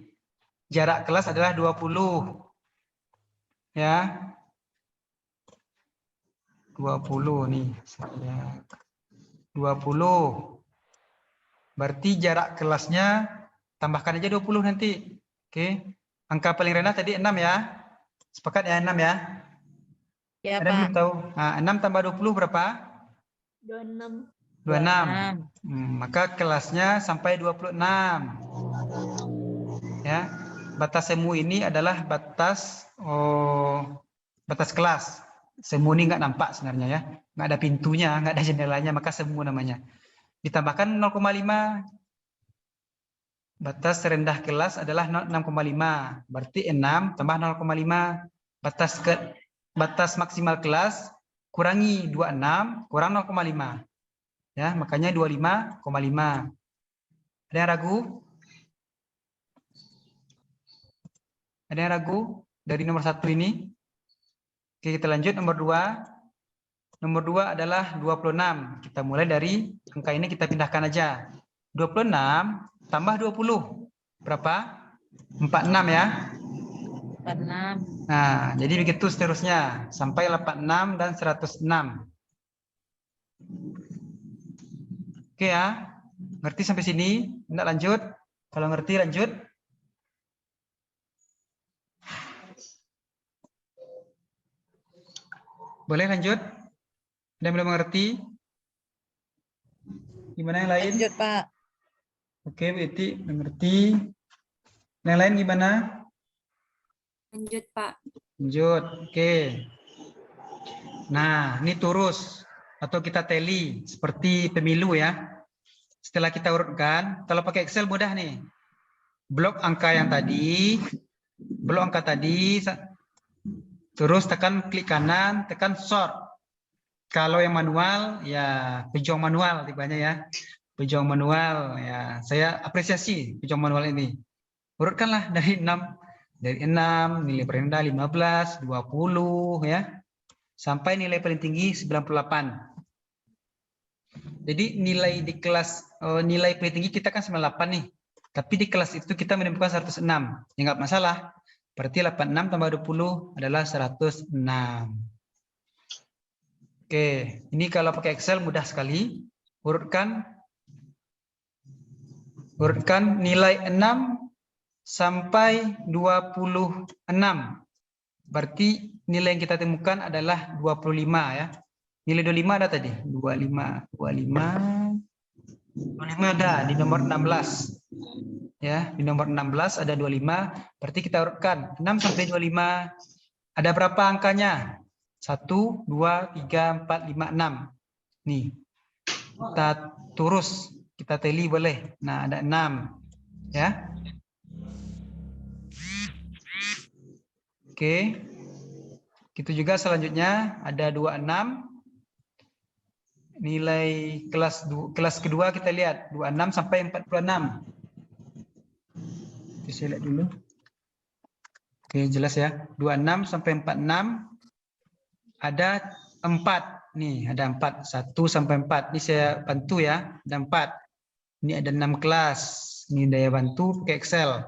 Jarak kelas adalah 20. Ya. 20 nih. 20. Berarti jarak kelasnya tambahkan aja 20 nanti. Oke. Angka paling rendah tadi 6 ya. Sepakat ya 6 ya? Ya, Ada yang belum Pak. tahu? Nah, 6 tambah 20 berapa? 26. 26. Maka kelasnya sampai 26. Ya. Batas semu ini adalah batas kelas. Semu ini nggak nampak sebenarnya ya. Nggak ada pintunya, nggak ada jendelanya, maka semu namanya. Ditambahkan 0,5. Batas rendah kelas adalah 6,5. Berarti 6 tambah 0,5. Batas maksimal kelas kurangi 26 kurang 0,5. Ya, makanya 25,5. Ada yang ragu? Ada yang ragu dari nomor 1 ini? Oke, kita lanjut nomor 2. Nomor 2 adalah 26. Kita mulai dari angka ini kita pindahkan aja. 26 tambah 20. Berapa? 46 ya. 46. Nah, jadi begitu seterusnya. Sampai 86 dan 106. Oke ya. Ngerti sampai sini? Tidak lanjut? Kalau ngerti lanjut. Boleh lanjut? Ada yang belum mengerti? Gimana yang lain? Lanjut, Pak. Oke, Bu Iti mengerti. Yang lain gimana? Lanjut, Pak. Lanjut. Oke. Nah, ini turus atau kita tally seperti pemilu ya. Setelah kita urutkan, kalau pakai Excel mudah nih. Blok angka yang tadi, blok angka tadi, terus tekan klik kanan, tekan sort. Kalau yang manual, ya pejuang manual tibanya ya. Pejuang manual, ya saya apresiasi pejuang manual ini. Urutkanlah dari 6. Dari 6, nilai paling rendah 15, 20 ya. Sampai nilai paling tinggi 98. Jadi nilai di kelas, nilai paling tinggi kita kan 98 nih. Tapi di kelas itu kita menemukan 106. Ya nggak masalah. Berarti 86 tambah 20 adalah 106. Oke, ini kalau pakai Excel mudah sekali. Urutkan nilai 6 sampai 26. Berarti nilai yang kita temukan adalah 25 ya. Nilai 25 ada tadi. 25 ada di nomor 16. Ya, di nomor 16 ada 25. Berarti kita urutkan 6 sampai 25. Ada berapa angkanya? 1, 2, 3, 4, 5, 6. Nih. Kita turus, kita tally boleh. Nah, ada 6. Ya. Oke. Gitu juga selanjutnya ada 26. Nilai kelas kedua kita lihat 26 sampai 46. Saya lihat dulu. Oke, jelas ya. 26 sampai 46 ada 4. Nih, ada 4. 1 sampai 4. Ini saya bantu ya. Ada 4. Ini ada 6 kelas. Ini daya bantu pakai Excel.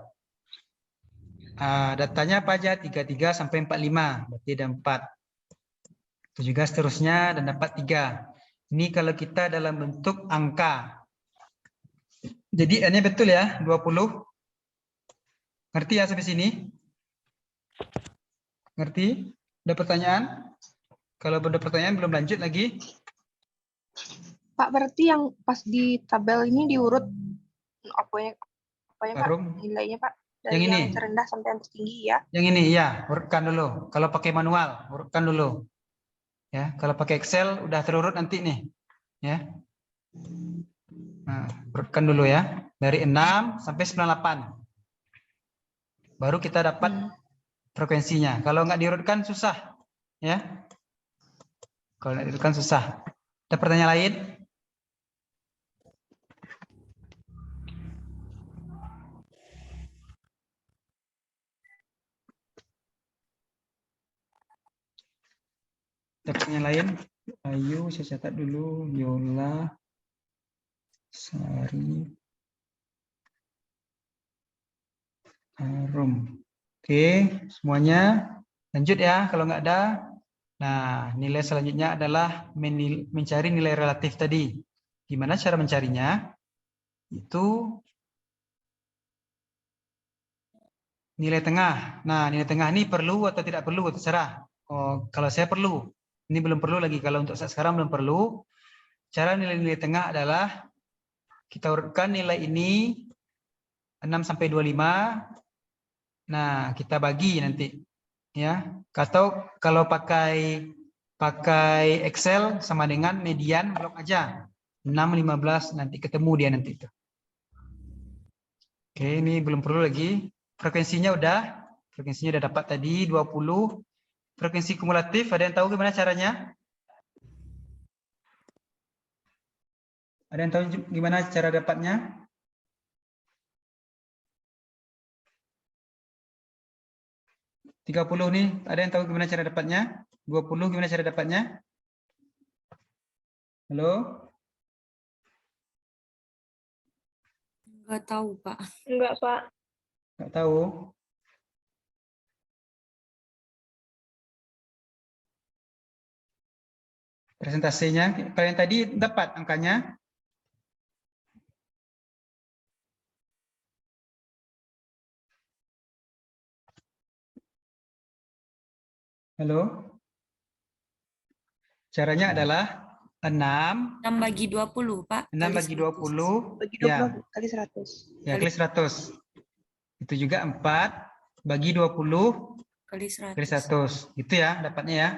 Datanya apa aja? 33 sampai 45. Berarti ada 4. Itu juga seterusnya dan dapat 3. Ini kalau kita dalam bentuk angka. Jadi N-nya betul ya, 20. Ngerti ya sampai sini? Ngerti? Ada pertanyaan? Kalau ada pertanyaan belum lanjut lagi. Pak, berarti yang pas di tabel ini diurut apa ya Pak? Taruh. Nilainya Pak Yang dari ini? yang terendah sampai yang tertinggi ya. Yang ini ya, urutkan dulu. Kalau pakai manual, urutkan dulu. Ya, kalau pakai Excel udah terurut nanti nih. Ya. Nah, urutkan dulu ya. Dari 6 sampai 98. Baru kita dapat frekuensinya. Kalau nggak diurutkan susah. Ya. Kalau nggak diurutkan susah. Ada pertanyaan lain? Ada pertanyaan lain? Ayo, saya catat dulu. Yola, Sari, Arum. Oke, semuanya lanjut ya. Kalau nggak ada, nah nilai selanjutnya adalah mencari nilai relatif tadi. Gimana cara mencarinya? Itu nilai tengah. Nah, nilai tengah ini perlu atau tidak perlu? Terserah. Oh, kalau saya perlu. Ini belum perlu lagi. Kalau untuk saat sekarang belum perlu. Cara nilai-nilai tengah adalah kita urutkan nilai ini 6 sampai 25. Nah, kita bagi nanti. Ya. Atau kalau pakai Excel sama dengan median blok aja. 6, 15 nanti ketemu dia nanti itu. Oke, ini belum perlu lagi. Frekuensinya udah dapat tadi 20. Frekuensi kumulatif, ada yang tahu gimana caranya? Ada yang tahu gimana cara dapatnya? Tiga 30 nih, ada yang tahu gimana cara dapatnya? 20 gimana cara dapatnya? Halo? Nggak tahu, Pak. Enggak, Pak. Nggak tahu. Presentasinya, kalian tadi dapat angkanya? Halo? Caranya adalah 6 6 bagi 20, Pak. 6 kali bagi 100. 20 Bagi ya, 20 kali 100. ya kali 100. Itu juga 4 bagi 20 Kali kali 100. 100. Itu ya dapatnya ya.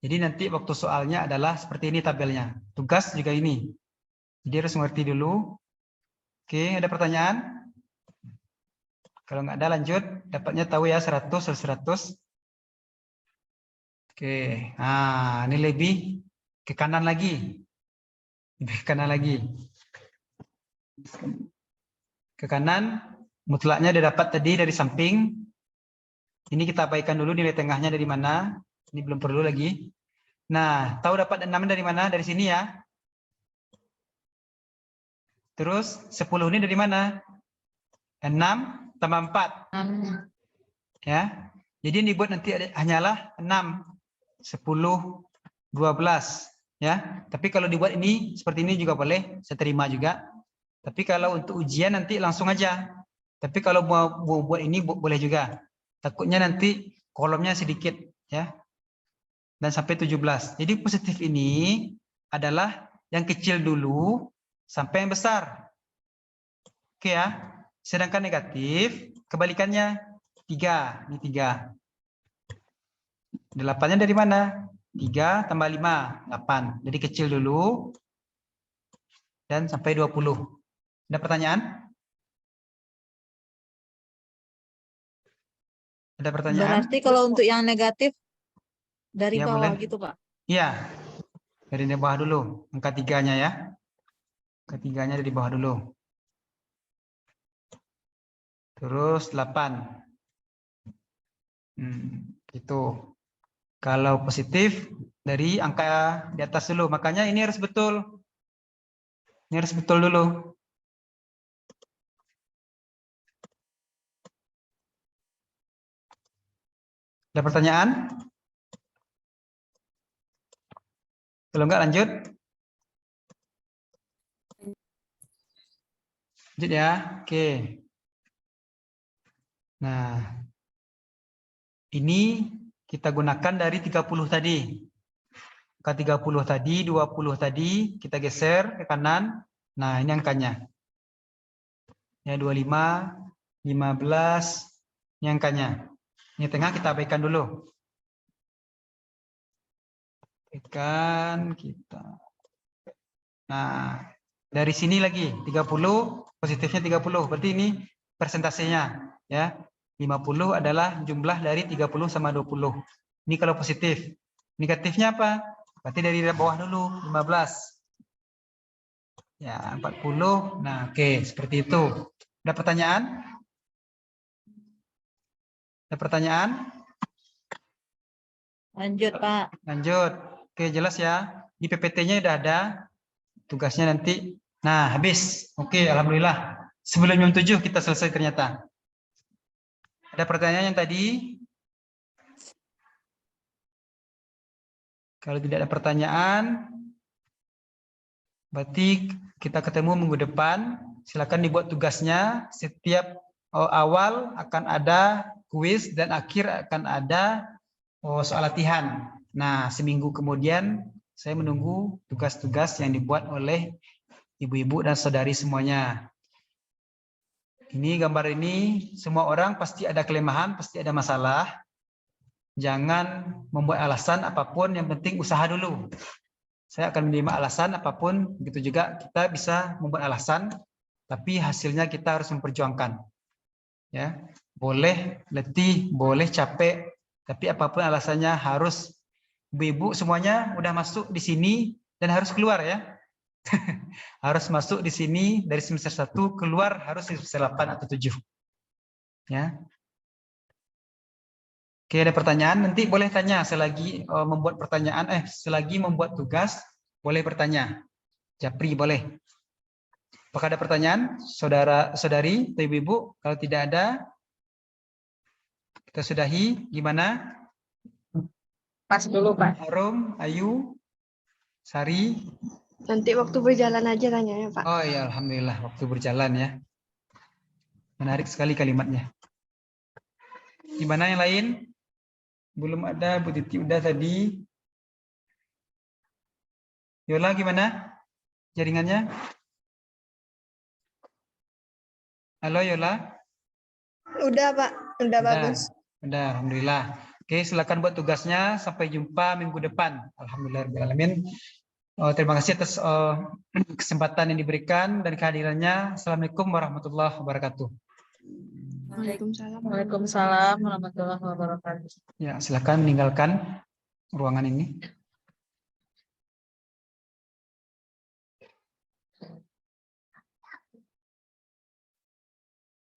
Jadi nanti waktu soalnya adalah seperti ini tabelnya. Tugas juga ini. Jadi harus mengerti dulu. Oke, ada pertanyaan? Kalau nggak ada lanjut, dapatnya tahu ya 100 atau 100. Oke, nah ini lebih ke kanan lagi. Lebih ke kanan lagi. Ke kanan, mutlaknya udah dapat tadi dari samping. Ini kita abaikan dulu nilai tengahnya dari mana. Ini belum perlu lagi. Nah, tahu dapat 6 dari mana? Dari sini ya. Terus 10 ini dari mana? 6 tambah 4. Ya. Jadi yang dibuat nanti hanyalah 6, 10, 12. Ya. Tapi kalau dibuat ini seperti ini juga boleh. Saya terima juga. Tapi kalau untuk ujian nanti langsung aja. Tapi kalau mau buat ini boleh juga. Takutnya nanti kolomnya sedikit. Ya. Dan sampai 17. Jadi positif ini adalah yang kecil dulu sampai yang besar. Oke ya. Sedangkan negatif kebalikannya 3. Ini 3. 8-nya dari mana? 3 tambah 5, 8. Jadi kecil dulu dan sampai 20. Ada pertanyaan? Ada pertanyaan? Berarti kalau untuk yang negatif dari Ya, bawah boleh. gitu, Pak. Iya. Dari bawah dulu. Angka 3-nya ya. Angka 3-nya dari bawah dulu. Terus 8. Gitu. Kalau positif dari angka di atas dulu. Makanya ini harus betul. Ini harus betul dulu. Ada pertanyaan? Kalau enggak lanjut. Lanjut ya. Oke. Nah, ini kita gunakan dari 30 tadi. Angka 30 tadi, 20 tadi, kita geser ke kanan. Nah, ini angkanya. Ya, 25, 15, ini angkanya. Ini tengah kita abaikan dulu. Abaikan kita. Nah, dari sini lagi 30, positifnya 30. Berarti ini persentasenya, ya. 50 adalah jumlah dari 30 sama 20. Ini kalau positif. Negatifnya apa? Berarti dari bawah dulu, 15. Ya, 40. Nah, oke, seperti itu. Ada pertanyaan? Ada pertanyaan? Lanjut, Pak. Lanjut. Oke, jelas ya. Di PPT-nya udah ada. Tugasnya nanti. Nah, habis. Oke, alhamdulillah. Sebelum jam 7 kita selesai ternyata. Ada pertanyaan yang tadi? Kalau tidak ada pertanyaan, berarti kita ketemu minggu depan. Silakan dibuat tugasnya. Setiap awal akan ada kuis dan akhir akan ada soal latihan. Nah, seminggu kemudian saya menunggu tugas-tugas yang dibuat oleh ibu-ibu dan saudari semuanya. Ini gambar ini, semua orang pasti ada kelemahan, pasti ada masalah. Jangan membuat alasan apapun, yang penting usaha dulu. Saya akan menerima alasan apapun, begitu juga kita bisa membuat alasan, tapi hasilnya kita harus memperjuangkan. Ya, boleh letih, boleh capek, tapi apapun alasannya harus. Ibu-ibu semuanya udah masuk di sini dan harus keluar ya. Harus masuk di sini dari semester 1, keluar harus di semester 8 atau 7. Ya. Oke, ada pertanyaan, nanti boleh tanya selagi membuat pertanyaan, selagi membuat tugas, boleh bertanya. Japri boleh. Apakah ada pertanyaan, saudara-saudari atau ibu-ibu? Kalau tidak ada, kita sudahi. Gimana? Pas dulu, Pak. Harum, Ayu, Sari. Nanti waktu berjalan aja tanyanya, Pak. Oh ya, alhamdulillah waktu berjalan ya. Menarik sekali kalimatnya. Gimana yang lain? Belum ada, Bu Titi udah tadi. Yola gimana? Jaringannya? Halo Yola? Udah, Pak. Udah bagus. Udah, alhamdulillah. Oke, silakan buat tugasnya. Sampai jumpa minggu depan. Alhamdulillahirobbilalamin. Terima kasih atas kesempatan yang diberikan dan kehadirannya. Assalamualaikum warahmatullahi wabarakatuh. Waalaikumsalam. Waalaikumsalam warahmatullahi wabarakatuh. Ya, silakan meninggalkan ruangan ini.